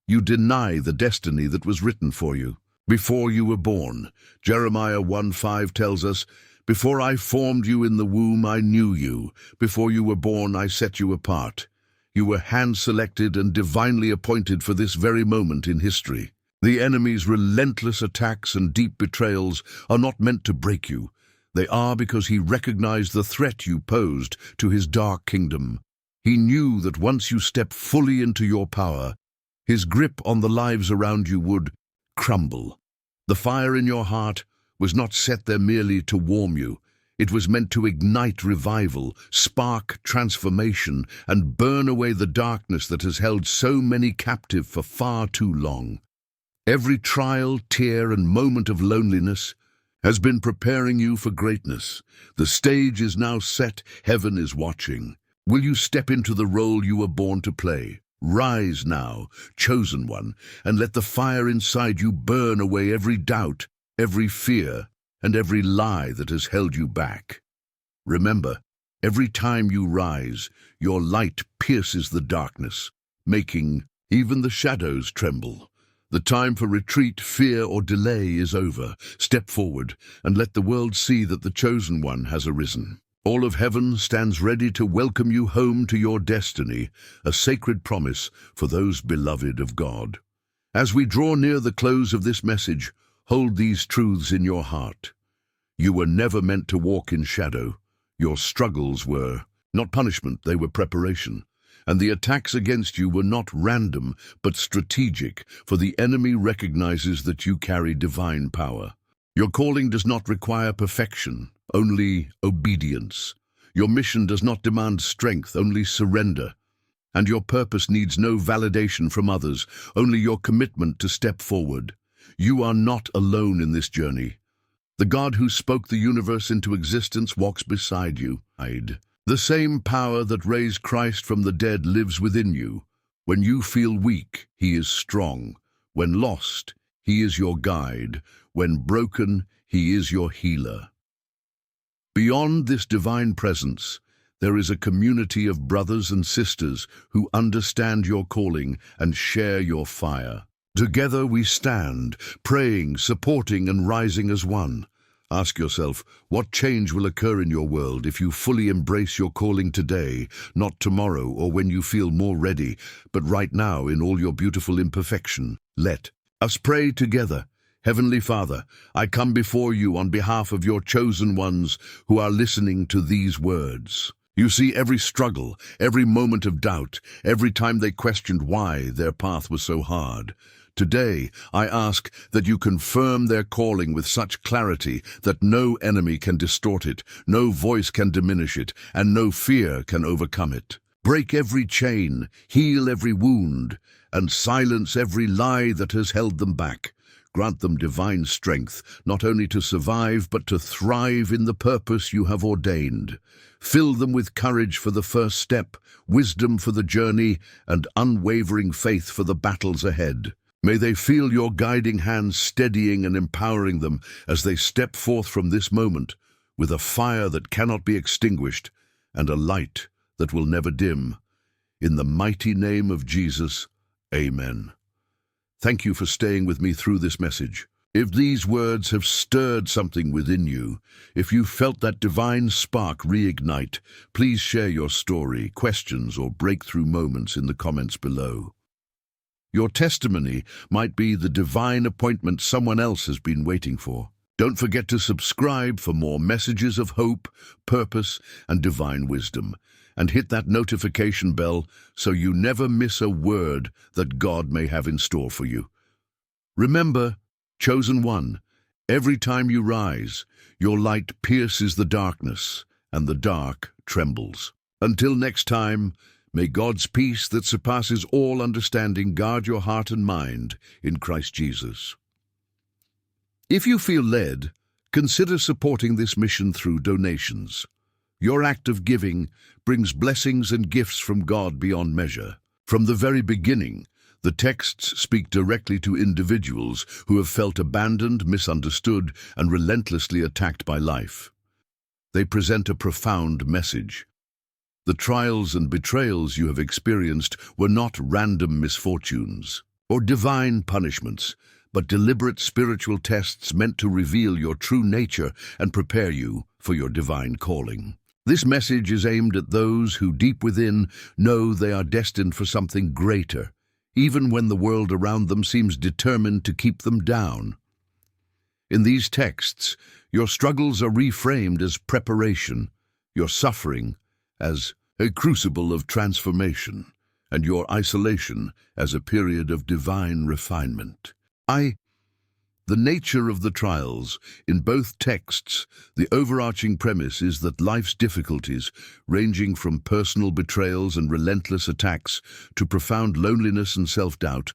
you deny the destiny that was written for you before you were born. Jeremiah 1:5 tells us, "Before I formed you in the womb, I knew you. Before you were born, I set you apart." You were hand-selected and divinely appointed for this very moment in history. The enemy's relentless attacks and deep betrayals are not meant to break you. They are because he recognized the threat you posed to his dark kingdom. He knew that once you step fully into your power, his grip on the lives around you would crumble. The fire in your heart was not set there merely to warm you. It was meant to ignite revival, spark transformation, and burn away the darkness that has held so many captive for far too long. Every trial, tear, and moment of loneliness has been preparing you for greatness. The stage is now set, heaven is watching. Will you step into the role you were born to play? Rise now, chosen one, and let the fire inside you burn away every doubt, every fear, and every lie that has held you back. Remember, every time you rise, your light pierces the darkness, making even the shadows tremble. The time for retreat, fear, or delay is over. Step forward and let the world see that the chosen one has arisen. All of heaven stands ready to welcome you home to your destiny, a sacred promise for those beloved of God. As we draw near the close of this message, hold these truths in your heart. You were never meant to walk in shadow. Your struggles were not punishment, they were preparation. And the attacks against you were not random, but strategic, for the enemy recognizes that you carry divine power. Your calling does not require perfection, only obedience. Your mission does not demand strength, only surrender. And your purpose needs no validation from others, only your commitment to step forward. You are not alone in this journey. The God who spoke the universe into existence walks beside you. The same power that raised Christ from the dead lives within you. When you feel weak, he is strong. When lost, he is your guide. When broken, he is your healer. Beyond this divine presence, there is a community of brothers and sisters who understand your calling and share your fire. Together we stand, praying, supporting, and rising as one. Ask yourself, what change will occur in your world if you fully embrace your calling today, not tomorrow or when you feel more ready, but right now in all your beautiful imperfection? Let us pray together. Heavenly Father, I come before you on behalf of your chosen ones who are listening to these words. You see every struggle, every moment of doubt, every time they questioned why their path was so hard. Today, I ask that you confirm their calling with such clarity that no enemy can distort it, no voice can diminish it, and no fear can overcome it. Break every chain, heal every wound, and silence every lie that has held them back. Grant them divine strength, not only to survive, but to thrive in the purpose you have ordained. Fill them with courage for the first step, wisdom for the journey, and unwavering faith for the battles ahead. May they feel your guiding hand steadying and empowering them as they step forth from this moment with a fire that cannot be extinguished and a light that will never dim. In the mighty name of Jesus, amen. Thank you for staying with me through this message. If these words have stirred something within you, if you felt that divine spark reignite, please share your story, questions, or breakthrough moments in the comments below. Your testimony might be the divine appointment someone else has been waiting for. Don't forget to subscribe for more messages of hope, purpose, and divine wisdom. And hit that notification bell so you never miss a word that God may have in store for you. Remember, chosen one, every time you rise, your light pierces the darkness, and the dark trembles. Until next time, may God's peace that surpasses all understanding guard your heart and mind in Christ Jesus. If you feel led, consider supporting this mission through donations. Your act of giving brings blessings and gifts from God beyond measure. From the very beginning, the texts speak directly to individuals who have felt abandoned, misunderstood, and relentlessly attacked by life. They present a profound message. The trials and betrayals you have experienced were not random misfortunes or divine punishments, but deliberate spiritual tests meant to reveal your true nature and prepare you for your divine calling. This message is aimed at those who deep within know they are destined for something greater, even when the world around them seems determined to keep them down. In these texts, your struggles are reframed as preparation, your suffering as a crucible of transformation, and your isolation as a period of divine refinement. The nature of the trials. In both texts, the overarching premise is that life's difficulties, ranging from personal betrayals and relentless attacks to profound loneliness and self-doubt,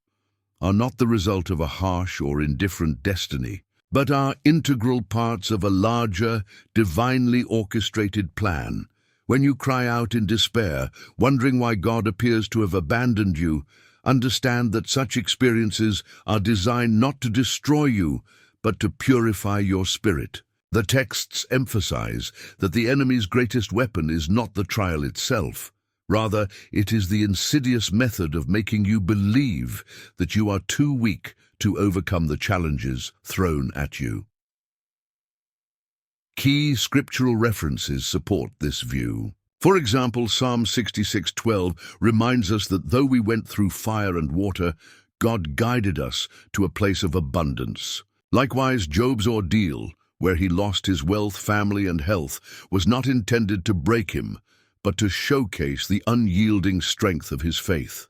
are not the result of a harsh or indifferent destiny, but are integral parts of a larger, divinely orchestrated plan. When you cry out in despair, wondering why God appears to have abandoned you, understand that such experiences are designed not to destroy you, but to purify your spirit. The texts emphasize that the enemy's greatest weapon is not the trial itself. Rather, it is the insidious method of making you believe that you are too weak to overcome the challenges thrown at you. Key scriptural references support this view. For example, Psalm 66:12 reminds us that though we went through fire and water, God guided us to a place of abundance. Likewise, Job's ordeal, where he lost his wealth, family, and health, was not intended to break him, but to showcase the unyielding strength of his faith.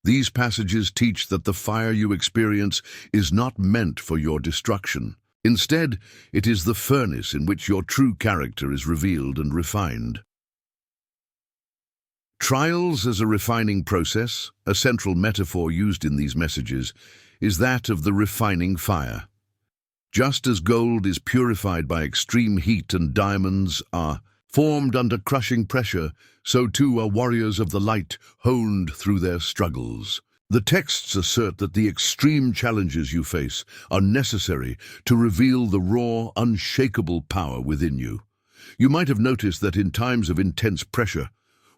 These passages teach that the fire you experience is not meant for your destruction. Instead, it is the furnace in which your true character is revealed and refined. Trials as a refining process, a central metaphor used in these messages, is that of the refining fire. Just as gold is purified by extreme heat and diamonds are formed under crushing pressure, so too are warriors of the light honed through their struggles. The texts assert that the extreme challenges you face are necessary to reveal the raw, unshakable power within you. You might have noticed that in times of intense pressure,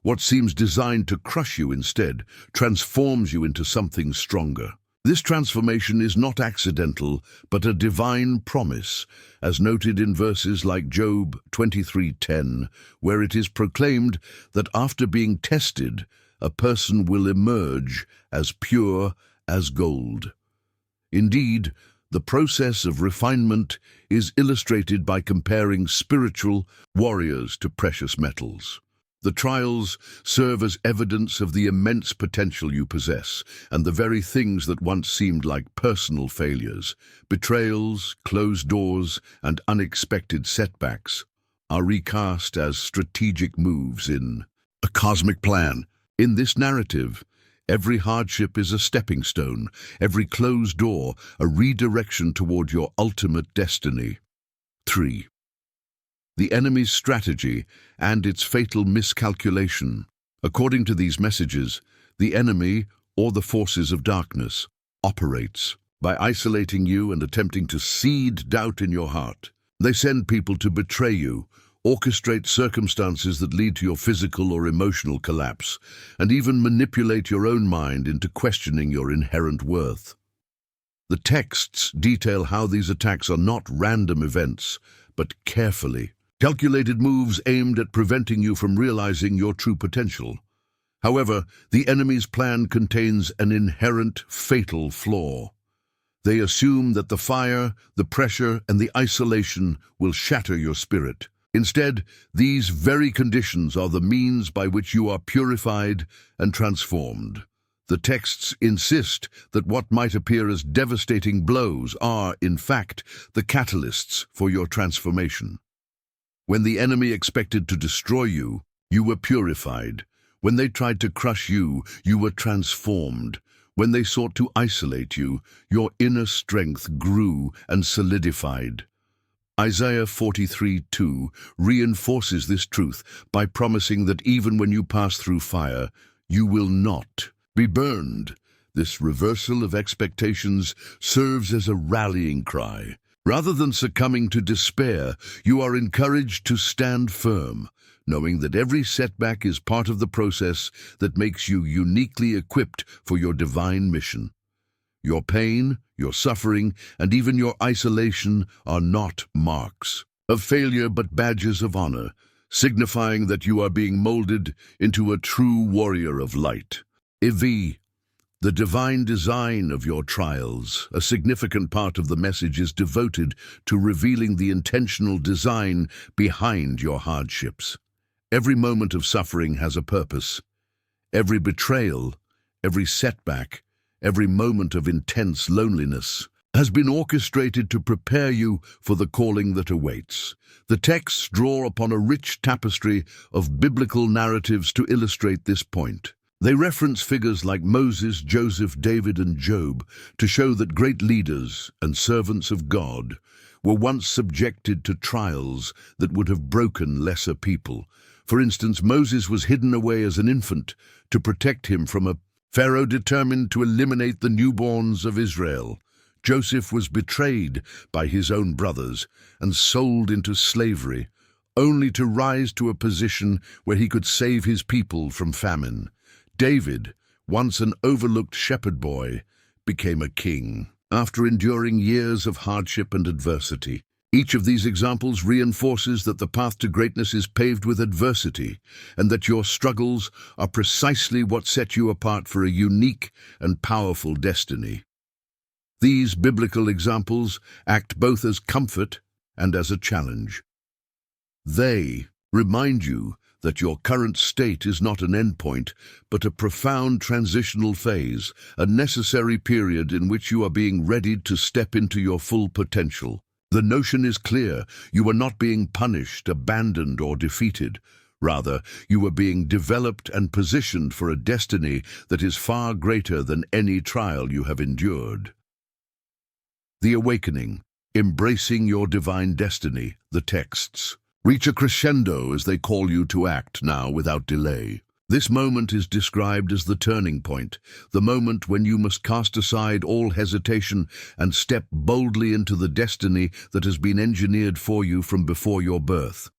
what seems designed to crush you instead transforms you into something stronger. This transformation is not accidental, but a divine promise, as noted in verses like Job 23:10, where it is proclaimed that after being tested, a person will emerge as pure as gold. Indeed, the process of refinement is illustrated by comparing spiritual warriors to precious metals. The trials serve as evidence of the immense potential you possess, and the very things that once seemed like personal failures, betrayals, closed doors, and unexpected setbacks, are recast as strategic moves in a cosmic plan. In this narrative, every hardship is a stepping stone, every closed door a redirection toward your ultimate destiny. 3. The enemy's strategy and its fatal miscalculation. According to these messages, the enemy, or the forces of darkness, operates by isolating you and attempting to seed doubt in your heart. They send people to betray you, orchestrate circumstances that lead to your physical or emotional collapse, and even manipulate your own mind into questioning your inherent worth. The texts detail how these attacks are not random events, but carefully calculated moves aimed at preventing you from realizing your true potential. However, the enemy's plan contains an inherent fatal flaw. They assume that the fire, the pressure, and the isolation will shatter your spirit. Instead, these very conditions are the means by which you are purified and transformed. The texts insist that what might appear as devastating blows are, in fact, the catalysts for your transformation. When the enemy expected to destroy you, you were purified. When they tried to crush you, you were transformed. When they sought to isolate you, your inner strength grew and solidified. Isaiah 43:2 reinforces this truth by promising that even when you pass through fire, you will not be burned. This reversal of expectations serves as a rallying cry. Rather than succumbing to despair, you are encouraged to stand firm, knowing that every setback is part of the process that makes you uniquely equipped for your divine mission. Your pain, your suffering, and even your isolation are not marks of failure but badges of honor, signifying that you are being molded into a true warrior of light. The divine design of your trials, a significant part of the message is devoted to revealing the intentional design behind your hardships. Every moment of suffering has a purpose. Every betrayal, every setback, every moment of intense loneliness has been orchestrated to prepare you for the calling that awaits. The texts draw upon a rich tapestry of biblical narratives to illustrate this point. They reference figures like Moses, Joseph, David, and Job to show that great leaders and servants of God were once subjected to trials that would have broken lesser people. For instance, Moses was hidden away as an infant to protect him from a Pharaoh determined to eliminate the newborns of Israel. Joseph was betrayed by his own brothers and sold into slavery, only to rise to a position where he could save his people from famine. David, once an overlooked shepherd boy, became a king after enduring years of hardship and adversity. Each of these examples reinforces that the path to greatness is paved with adversity, and that your struggles are precisely what set you apart for a unique and powerful destiny. These biblical examples act both as comfort and as a challenge. They remind you that your current state is not an endpoint, but a profound transitional phase, a necessary period in which you are being readied to step into your full potential. The notion is clear: you are not being punished, abandoned, or defeated. Rather, you are being developed and positioned for a destiny that is far greater than any trial you have endured. The awakening, embracing your divine destiny, the texts reach a crescendo as they call you to act now without delay. This moment is described as the turning point, the moment when you must cast aside all hesitation and step boldly into the destiny that has been engineered for you from before your birth.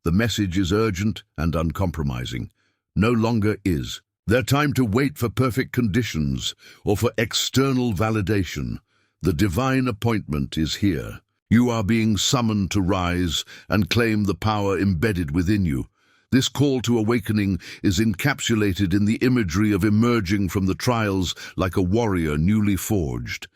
The message is urgent and uncompromising. No longer is there time to wait for perfect conditions or for external validation. The divine appointment is here. You are being summoned to rise and claim the power embedded within you. This call to awakening is encapsulated in the imagery of emerging from the trials like a warrior newly forged.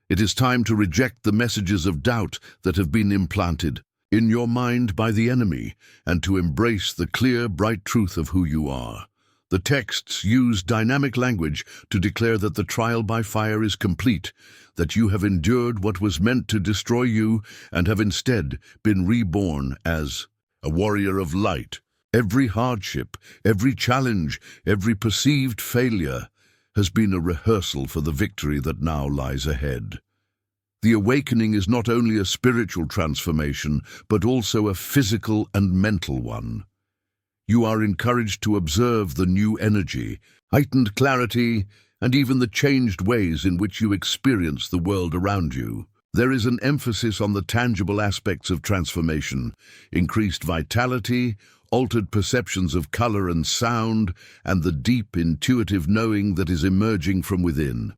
It is time to reject the messages of doubt that have been implanted in your mind by the enemy, and to embrace the clear, bright truth of who you are. The texts use dynamic language to declare that the trial by fire is complete, that you have endured what was meant to destroy you and have instead been reborn as a warrior of light. Every hardship, every challenge, every perceived failure has been a rehearsal for the victory that now lies ahead. The awakening is not only a spiritual transformation, but also a physical and mental one. You are encouraged to observe the new energy, heightened clarity, and even the changed ways in which you experience the world around you. There is an emphasis on the tangible aspects of transformation: increased vitality, altered perceptions of color and sound, and the deep intuitive knowing that is emerging from within.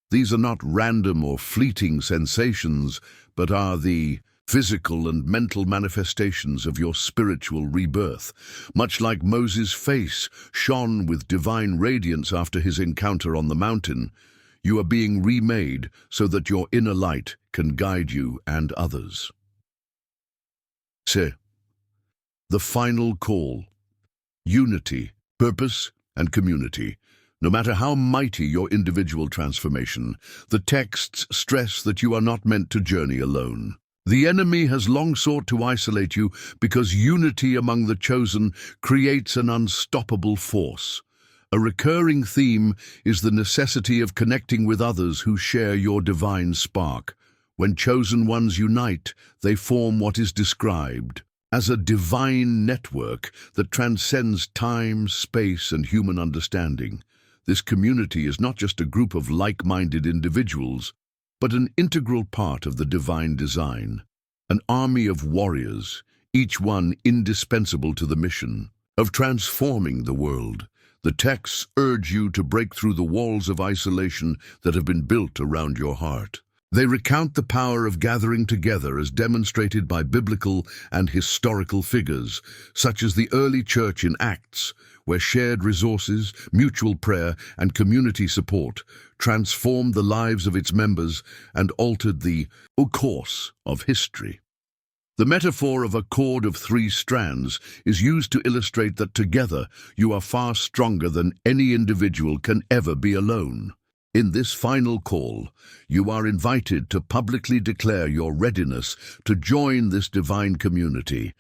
These are not random or fleeting sensations, but are the physical and mental manifestations of your spiritual rebirth. Much like Moses' face shone with divine radiance after his encounter on the mountain, you are being remade so that your inner light can guide you and others. Se. The final call. Unity, purpose, and community. No matter how mighty your individual transformation, the texts stress that you are not meant to journey alone. The enemy has long sought to isolate you because unity among the chosen creates an unstoppable force. A recurring theme is the necessity of connecting with others who share your divine spark. When chosen ones unite, they form what is described as a divine network that transcends time, space, and human understanding. This community is not just a group of like-minded individuals, but an integral part of the divine design. An army of warriors, each one indispensable to the mission of transforming the world. The texts urge you to break through the walls of isolation that have been built around your heart. They recount the power of gathering together as demonstrated by biblical and historical figures, such as the early church in Acts, where shared resources, mutual prayer, and community support transformed the lives of its members and altered the course of history. The metaphor of a cord of 3 strands is used to illustrate that together you are far stronger than any individual can ever be alone. In this final call, you are invited to publicly declare your readiness to join this divine community.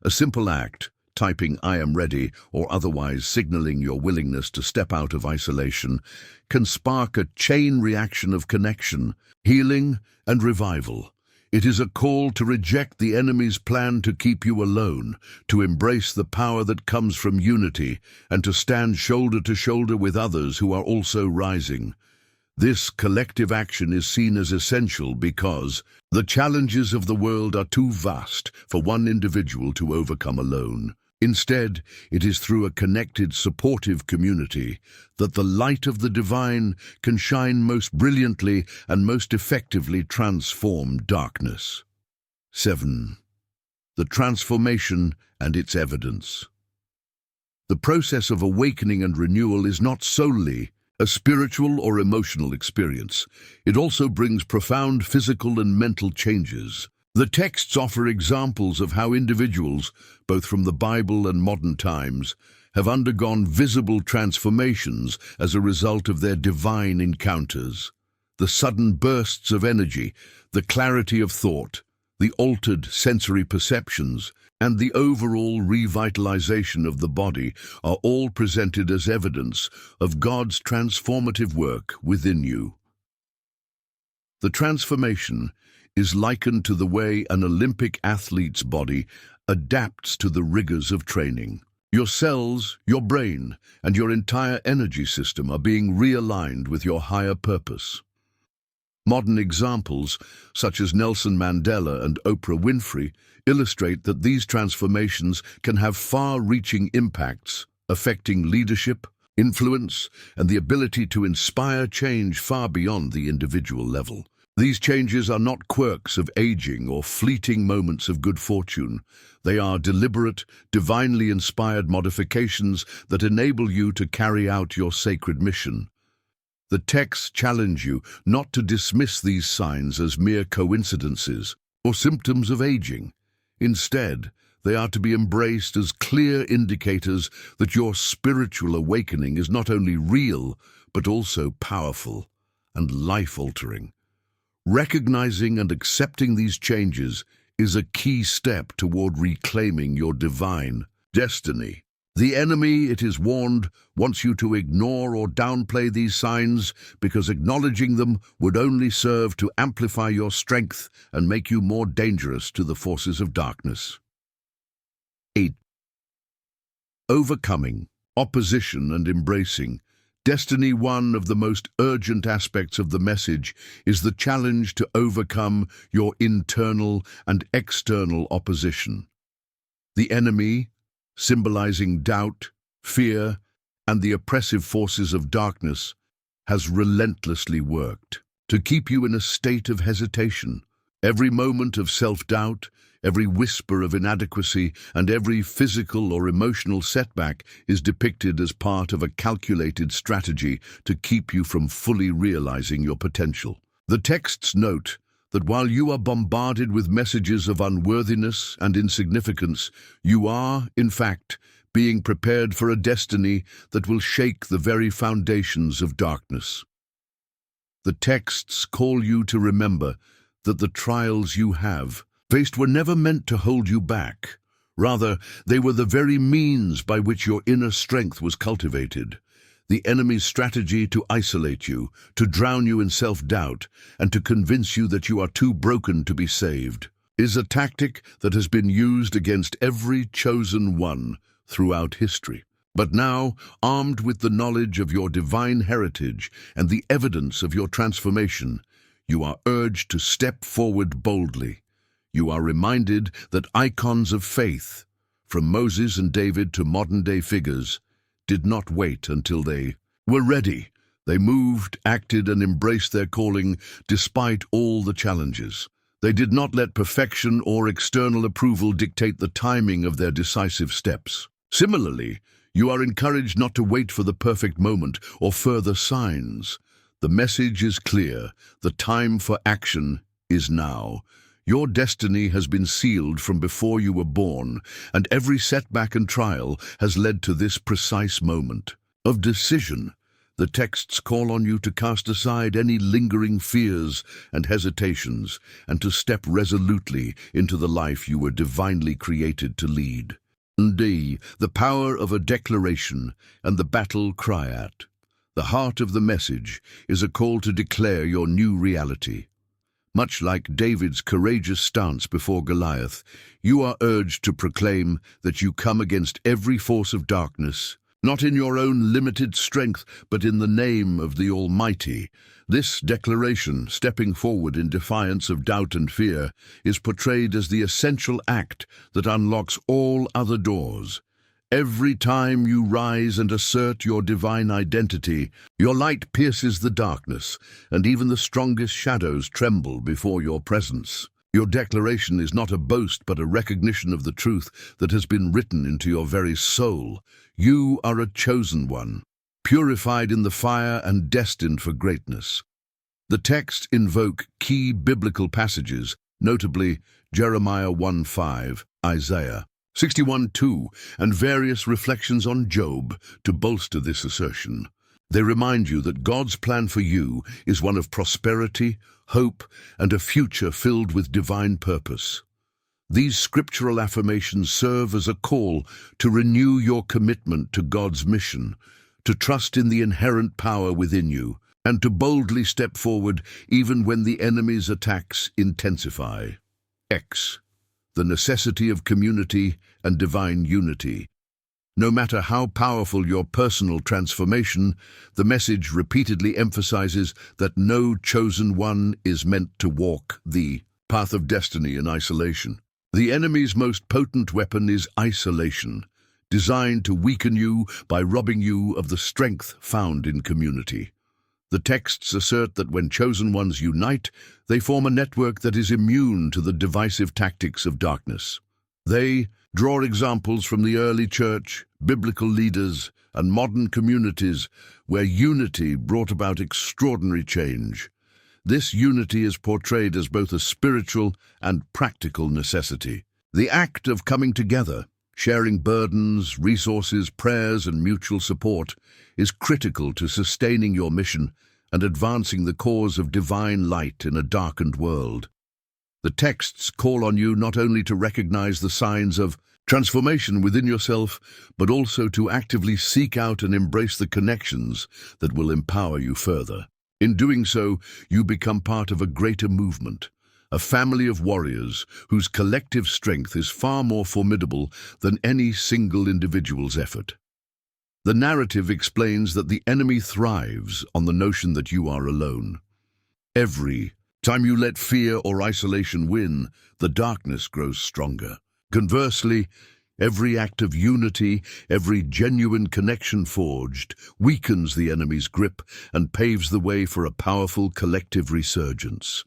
A simple act, typing "I am ready" or otherwise signaling your willingness to step out of isolation, can spark a chain reaction of connection, healing, and revival. It is a call to reject the enemy's plan to keep you alone, to embrace the power that comes from unity, and to stand shoulder to shoulder with others who are also rising. This collective action is seen as essential because the challenges of the world are too vast for one individual to overcome alone. Instead, it is through a connected, supportive community that the light of the divine can shine most brilliantly and most effectively transform darkness. 7. The transformation and its evidence. The process of awakening and renewal is not solely a spiritual or emotional experience. It also brings profound physical and mental changes. The texts offer examples of how individuals, both from the Bible and modern times, have undergone visible transformations as a result of their divine encounters. The sudden bursts of energy, the clarity of thought, the altered sensory perceptions, and the overall revitalization of the body are all presented as evidence of God's transformative work within you. The transformation is likened to the way an Olympic athlete's body adapts to the rigors of training. Your cells, your brain, and your entire energy system are being realigned with your higher purpose. Modern examples, such as Nelson Mandela and Oprah Winfrey, illustrate that these transformations can have far-reaching impacts, affecting leadership, influence, and the ability to inspire change far beyond the individual level. These changes are not quirks of aging or fleeting moments of good fortune. They are deliberate, divinely inspired modifications that enable you to carry out your sacred mission. The texts challenge you not to dismiss these signs as mere coincidences or symptoms of aging. Instead, they are to be embraced as clear indicators that your spiritual awakening is not only real, but also powerful and life-altering. Recognizing and accepting these changes is a key step toward reclaiming your divine destiny. The enemy, it is warned, wants you to ignore or downplay these signs because acknowledging them would only serve to amplify your strength and make you more dangerous to the forces of darkness. 8. Overcoming, opposition, and embracing. Destiny. One of the most urgent aspects of the message is the challenge to overcome your internal and external opposition. The enemy, symbolizing doubt, fear, and the oppressive forces of darkness, has relentlessly worked to keep you in a state of hesitation, Every moment of self-doubt, every whisper of inadequacy, and every physical or emotional setback is depicted as part of a calculated strategy to keep you from fully realizing your potential. The texts note that while you are bombarded with messages of unworthiness and insignificance, you are, in fact, being prepared for a destiny that will shake the very foundations of darkness. The texts call you to remember that the trials you have faced were never meant to hold you back. Rather, they were the very means by which your inner strength was cultivated. The enemy's strategy to isolate you, to drown you in self-doubt, and to convince you that you are too broken to be saved, is a tactic that has been used against every chosen one throughout history. But now, armed with the knowledge of your divine heritage and the evidence of your transformation, you are urged to step forward boldly. You are reminded that icons of faith, from Moses and David to modern-day figures, did not wait until they were ready. They moved, acted, and embraced their calling despite all the challenges. They did not let perfection or external approval dictate the timing of their decisive steps. Similarly, you are encouraged not to wait for the perfect moment or further signs. The message is clear. The time for action is now. Your destiny has been sealed from before you were born, and every setback and trial has led to this precise moment of decision. The texts call on you to cast aside any lingering fears and hesitations, and to step resolutely into the life you were divinely created to lead. D. The power of a declaration and the battle cry at. The heart of the message is a call to declare your new reality. Much like David's courageous stance before Goliath, you are urged to proclaim that you come against every force of darkness, not in your own limited strength, but in the name of the Almighty. This declaration, stepping forward in defiance of doubt and fear, is portrayed as the essential act that unlocks all other doors. Every time you rise and assert your divine identity, your light pierces the darkness, and even the strongest shadows tremble before your presence. Your declaration is not a boast, but a recognition of the truth that has been written into your very soul. You are a chosen one, purified in the fire and destined for greatness. The texts invoke key biblical passages, notably Jeremiah 1:5, Isaiah 61:2, and various reflections on Job to bolster this assertion. They remind you that God's plan for you is one of prosperity, hope, and a future filled with divine purpose. These scriptural affirmations serve as a call to renew your commitment to God's mission, to trust in the inherent power within you, and to boldly step forward even when the enemy's attacks intensify. X. The necessity of community and divine unity. No matter how powerful your personal transformation, the message repeatedly emphasizes that no chosen one is meant to walk the path of destiny in isolation. The enemy's most potent weapon is isolation, designed to weaken you by robbing you of the strength found in community. The texts assert that when chosen ones unite, they form a network that is immune to the divisive tactics of darkness. They draw examples from the early church, biblical leaders, and modern communities where unity brought about extraordinary change. This unity is portrayed as both a spiritual and practical necessity. The act of coming together, sharing burdens, resources, prayers, and mutual support is critical to sustaining your mission and advancing the cause of divine light in a darkened world. The texts call on you not only to recognize the signs of transformation within yourself, but also to actively seek out and embrace the connections that will empower you further. In doing so, you become part of a greater movement, a family of warriors whose collective strength is far more formidable than any single individual's effort. The narrative explains that the enemy thrives on the notion that you are alone. Every time you let fear or isolation win, the darkness grows stronger. Conversely, every act of unity, every genuine connection forged, weakens the enemy's grip and paves the way for a powerful collective resurgence.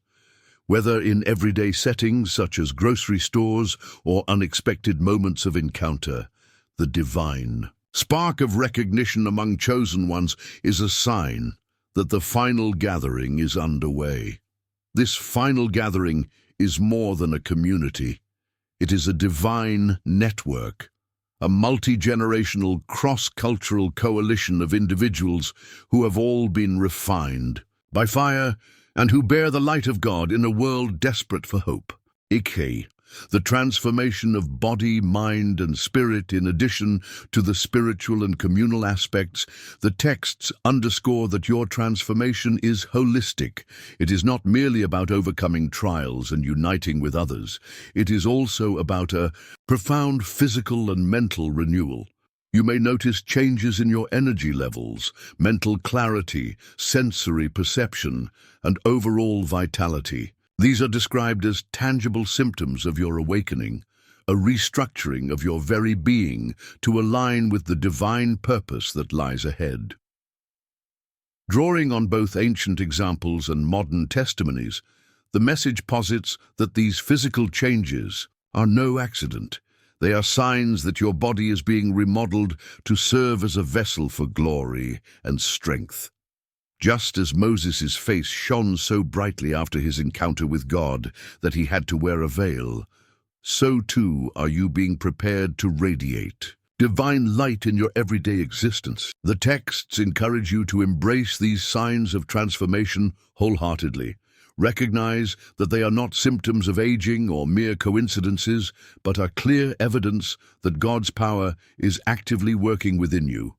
Whether in everyday settings such as grocery stores or unexpected moments of encounter, the divine spark of recognition among chosen ones is a sign that the final gathering is underway. This final gathering is more than a community. It is a divine network, a multi-generational, cross-cultural coalition of individuals who have all been refined by fire and who bear the light of God in a world desperate for hope. Ikhe, the transformation of body, mind, and spirit in addition to the spiritual and communal aspects, the texts underscore that your transformation is holistic. It is not merely about overcoming trials and uniting with others. It is also about a profound physical and mental renewal. You may notice changes in your energy levels, mental clarity, sensory perception, and overall vitality. These are described as tangible symptoms of your awakening, a restructuring of your very being to align with the divine purpose that lies ahead. Drawing on both ancient examples and modern testimonies, the message posits that these physical changes are no accident. They are signs that your body is being remodeled to serve as a vessel for glory and strength. Just as Moses' face shone so brightly after his encounter with God that he had to wear a veil, so too are you being prepared to radiate divine light in your everyday existence. The texts encourage you to embrace these signs of transformation wholeheartedly. Recognize that they are not symptoms of aging or mere coincidences, but are clear evidence that God's power is actively working within you.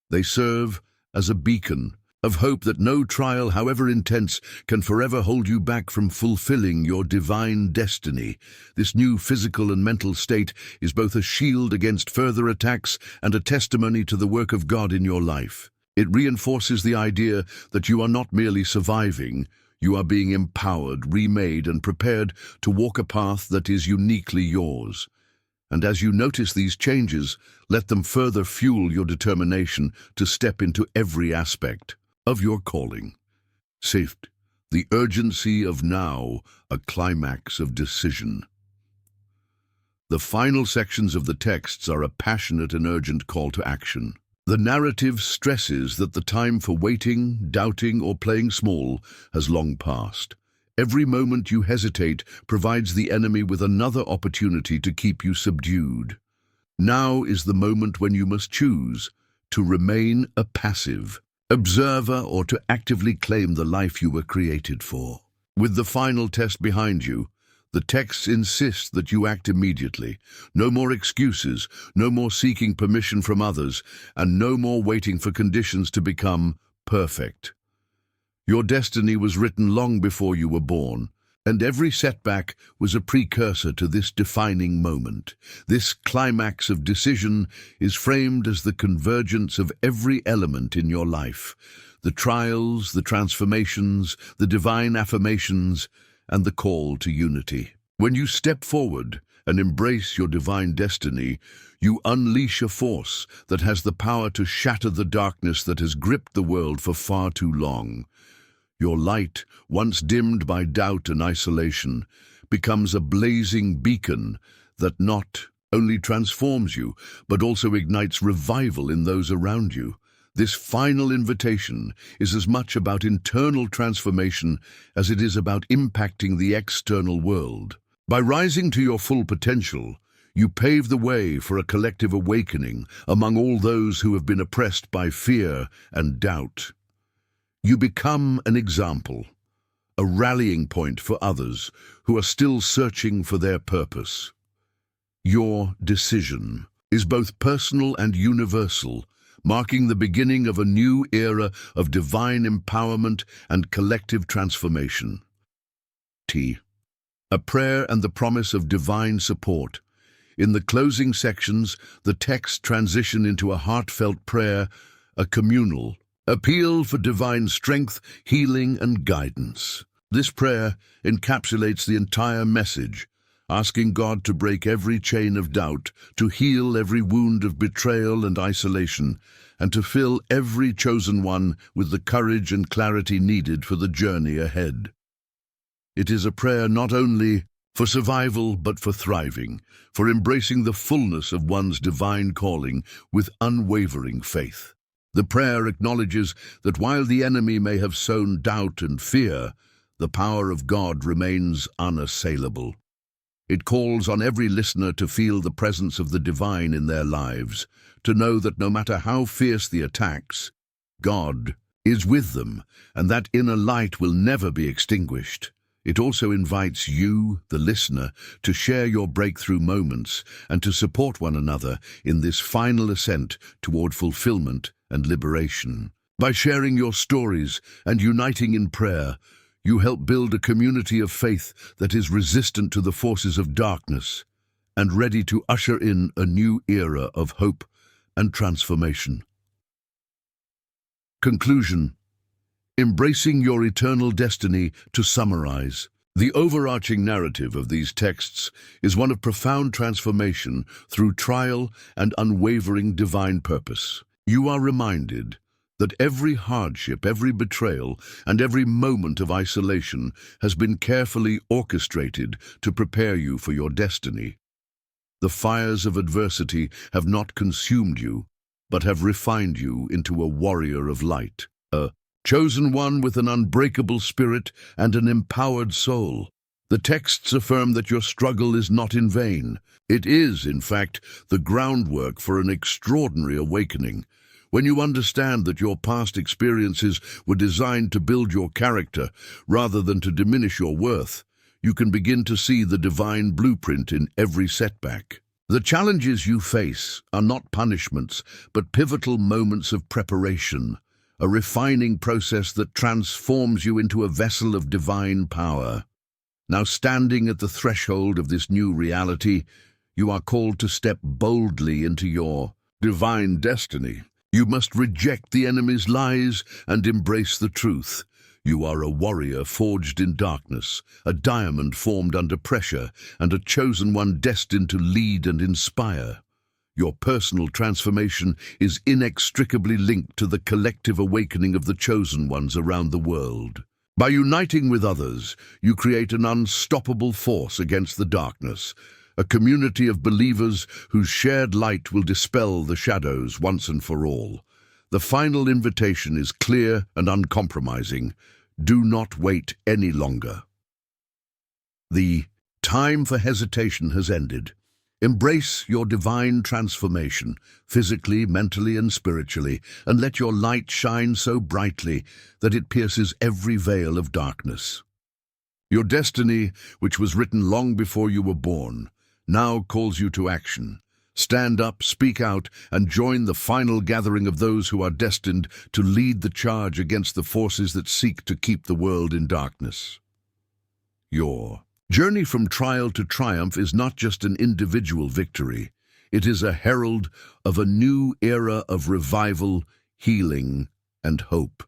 They serve as a beacon of hope that no trial, however intense, can forever hold you back from fulfilling your divine destiny. This new physical and mental state is both a shield against further attacks and a testimony to the work of God in your life. It reinforces the idea that you are not merely surviving, you are being empowered, remade, and prepared to walk a path that is uniquely yours. And as you notice these changes, let them further fuel your determination to step into every aspect of your calling. Saved, the urgency of now, a climax of decision. The final sections of the texts are a passionate and urgent call to action. The narrative stresses that the time for waiting, doubting, or playing small has long passed. Every moment you hesitate provides the enemy with another opportunity to keep you subdued. Now is the moment when you must choose to remain a passive observer or to actively claim the life you were created for. With the final test behind you, the texts insist that you act immediately. No more excuses, no more seeking permission from others, and no more waiting for conditions to become perfect. Your destiny was written long before you were born, and every setback was a precursor to this defining moment. This climax of decision is framed as the convergence of every element in your life: the trials, the transformations, the divine affirmations, and the call to unity. When you step forward and embrace your divine destiny, you unleash a force that has the power to shatter the darkness that has gripped the world for far too long. Your light, once dimmed by doubt and isolation, becomes a blazing beacon that not only transforms you, but also ignites revival in those around you. This final invitation is as much about internal transformation as it is about impacting the external world. By rising to your full potential, you pave the way for a collective awakening among all those who have been oppressed by fear and doubt. You become an example, a rallying point for others who are still searching for their purpose. Your decision is both personal and universal, marking the beginning of a new era of divine empowerment and collective transformation. A prayer and the promise of divine support. In the closing sections, the texts transition into a heartfelt prayer, a communal appeal for divine strength, healing, and guidance. This prayer encapsulates the entire message, asking God to break every chain of doubt, to heal every wound of betrayal and isolation, and to fill every chosen one with the courage and clarity needed for the journey ahead. It is a prayer not only for survival but for thriving, for embracing the fullness of one's divine calling with unwavering faith. The prayer acknowledges that while the enemy may have sown doubt and fear, the power of God remains unassailable. It calls on every listener to feel the presence of the divine in their lives, to know that no matter how fierce the attacks, God is with them, and that inner light will never be extinguished. It also invites you, the listener, to share your breakthrough moments and to support one another in this final ascent toward fulfillment and liberation. By sharing your stories and uniting in prayer, you help build a community of faith that is resistant to the forces of darkness and ready to usher in a new era of hope and transformation. Conclusion. Embracing your eternal destiny. To summarize, the overarching narrative of these texts is one of profound transformation through trial and unwavering divine purpose. You are reminded that every hardship, every betrayal, and every moment of isolation has been carefully orchestrated to prepare you for your destiny. The fires of adversity have not consumed you, but have refined you into a warrior of light, a chosen one with an unbreakable spirit and an empowered soul. The texts affirm that your struggle is not in vain. It is, in fact, the groundwork for an extraordinary awakening. When you understand that your past experiences were designed to build your character rather than to diminish your worth, you can begin to see the divine blueprint in every setback. The challenges you face are not punishments, but pivotal moments of preparation, a refining process that transforms you into a vessel of divine power. Now, standing at the threshold of this new reality, you are called to step boldly into your divine destiny. You must reject the enemy's lies and embrace the truth. You are a warrior forged in darkness, a diamond formed under pressure, and a chosen one destined to lead and inspire. Your personal transformation is inextricably linked to the collective awakening of the chosen ones around the world. By uniting with others, you create an unstoppable force against the darkness, a community of believers whose shared light will dispel the shadows once and for all. The final invitation is clear and uncompromising. Do not wait any longer. The time for hesitation has ended. Embrace your divine transformation, physically, mentally, and spiritually, and let your light shine so brightly that it pierces every veil of darkness. Your destiny, which was written long before you were born, now calls you to action. Stand up, speak out, and join the final gathering of those who are destined to lead the charge against the forces that seek to keep the world in darkness. Your journey from trial to triumph is not just an individual victory. It is a herald of a new era of revival, healing, and hope.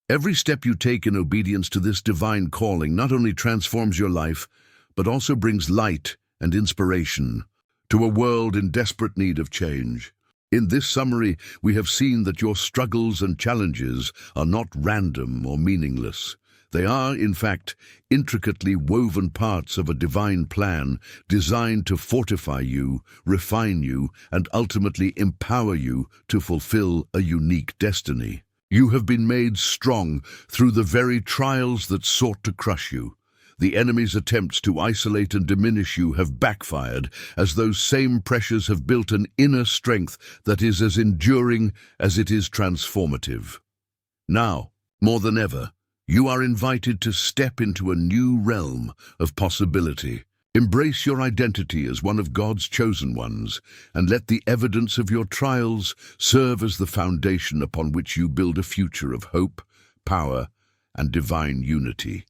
Every step you take in obedience to this divine calling not only transforms your life, but also brings light and inspiration to a world in desperate need of change. In this summary, we have seen that your struggles and challenges are not random or meaningless. They are, in fact, intricately woven parts of a divine plan designed to fortify you, refine you, and ultimately empower you to fulfill a unique destiny. You have been made strong through the very trials that sought to crush you. The enemy's attempts to isolate and diminish you have backfired, as those same pressures have built an inner strength that is as enduring as it is transformative. Now, more than ever, you are invited to step into a new realm of possibility. Embrace your identity as one of God's chosen ones, and let the evidence of your trials serve as the foundation upon which you build a future of hope, power, and divine unity.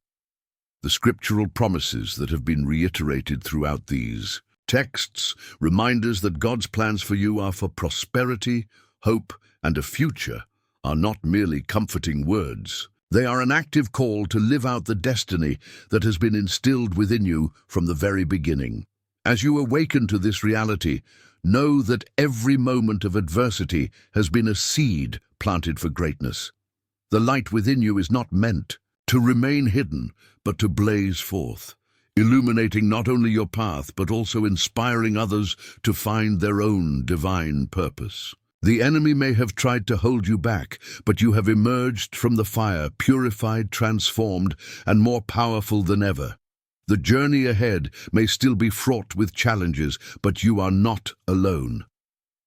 The scriptural promises that have been reiterated throughout these texts remind us that God's plans for you are for prosperity, hope, and a future are not merely comforting words. They are an active call to live out the destiny that has been instilled within you from the very beginning. As you awaken to this reality, know that every moment of adversity has been a seed planted for greatness. The light within you is not meant to remain hidden, but to blaze forth, illuminating not only your path, but also inspiring others to find their own divine purpose. The enemy may have tried to hold you back, but you have emerged from the fire, purified, transformed, and more powerful than ever. The journey ahead may still be fraught with challenges, but you are not alone.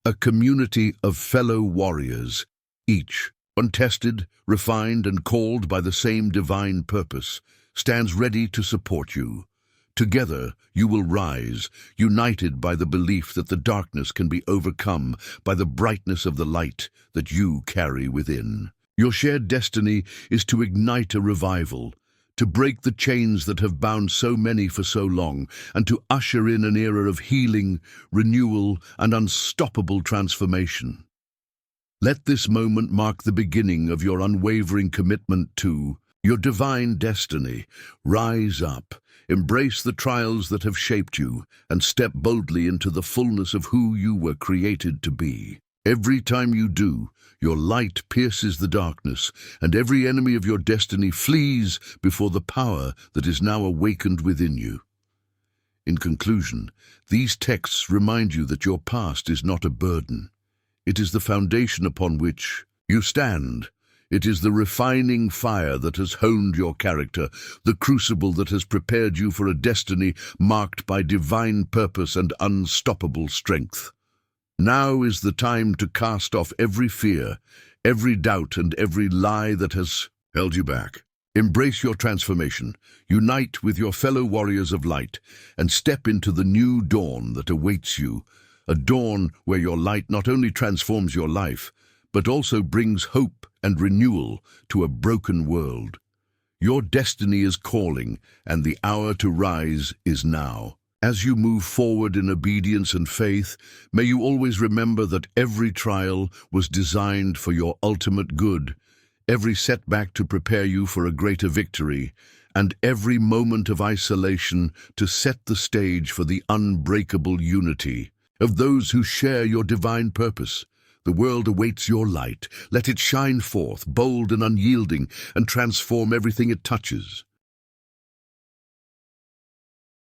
A community of fellow warriors, each untested, refined, and called by the same divine purpose, stands ready to support you. Together, you will rise, united by the belief that the darkness can be overcome by the brightness of the light that you carry within. Your shared destiny is to ignite a revival, to break the chains that have bound so many for so long, and to usher in an era of healing, renewal, and unstoppable transformation. Let this moment mark the beginning of your unwavering commitment to your divine destiny. Rise up, embrace the trials that have shaped you, and step boldly into the fullness of who you were created to be. Every time you do, your light pierces the darkness, and every enemy of your destiny flees before the power that is now awakened within you. In conclusion, these texts remind you that your past is not a burden. It is the foundation upon which you stand. It is the refining fire that has honed your character, the crucible that has prepared you for a destiny marked by divine purpose and unstoppable strength. Now is the time to cast off every fear, every doubt, and every lie that has held you back. Embrace your transformation, unite with your fellow warriors of light, and step into the new dawn that awaits you, a dawn where your light not only transforms your life, but also brings hope and renewal to a broken world. Your destiny is calling, and the hour to rise is now. As you move forward in obedience and faith, may you always remember that every trial was designed for your ultimate good, every setback to prepare you for a greater victory, and every moment of isolation to set the stage for the unbreakable unity of those who share your divine purpose. The world awaits your light. Let it shine forth, bold and unyielding, and transform everything it touches.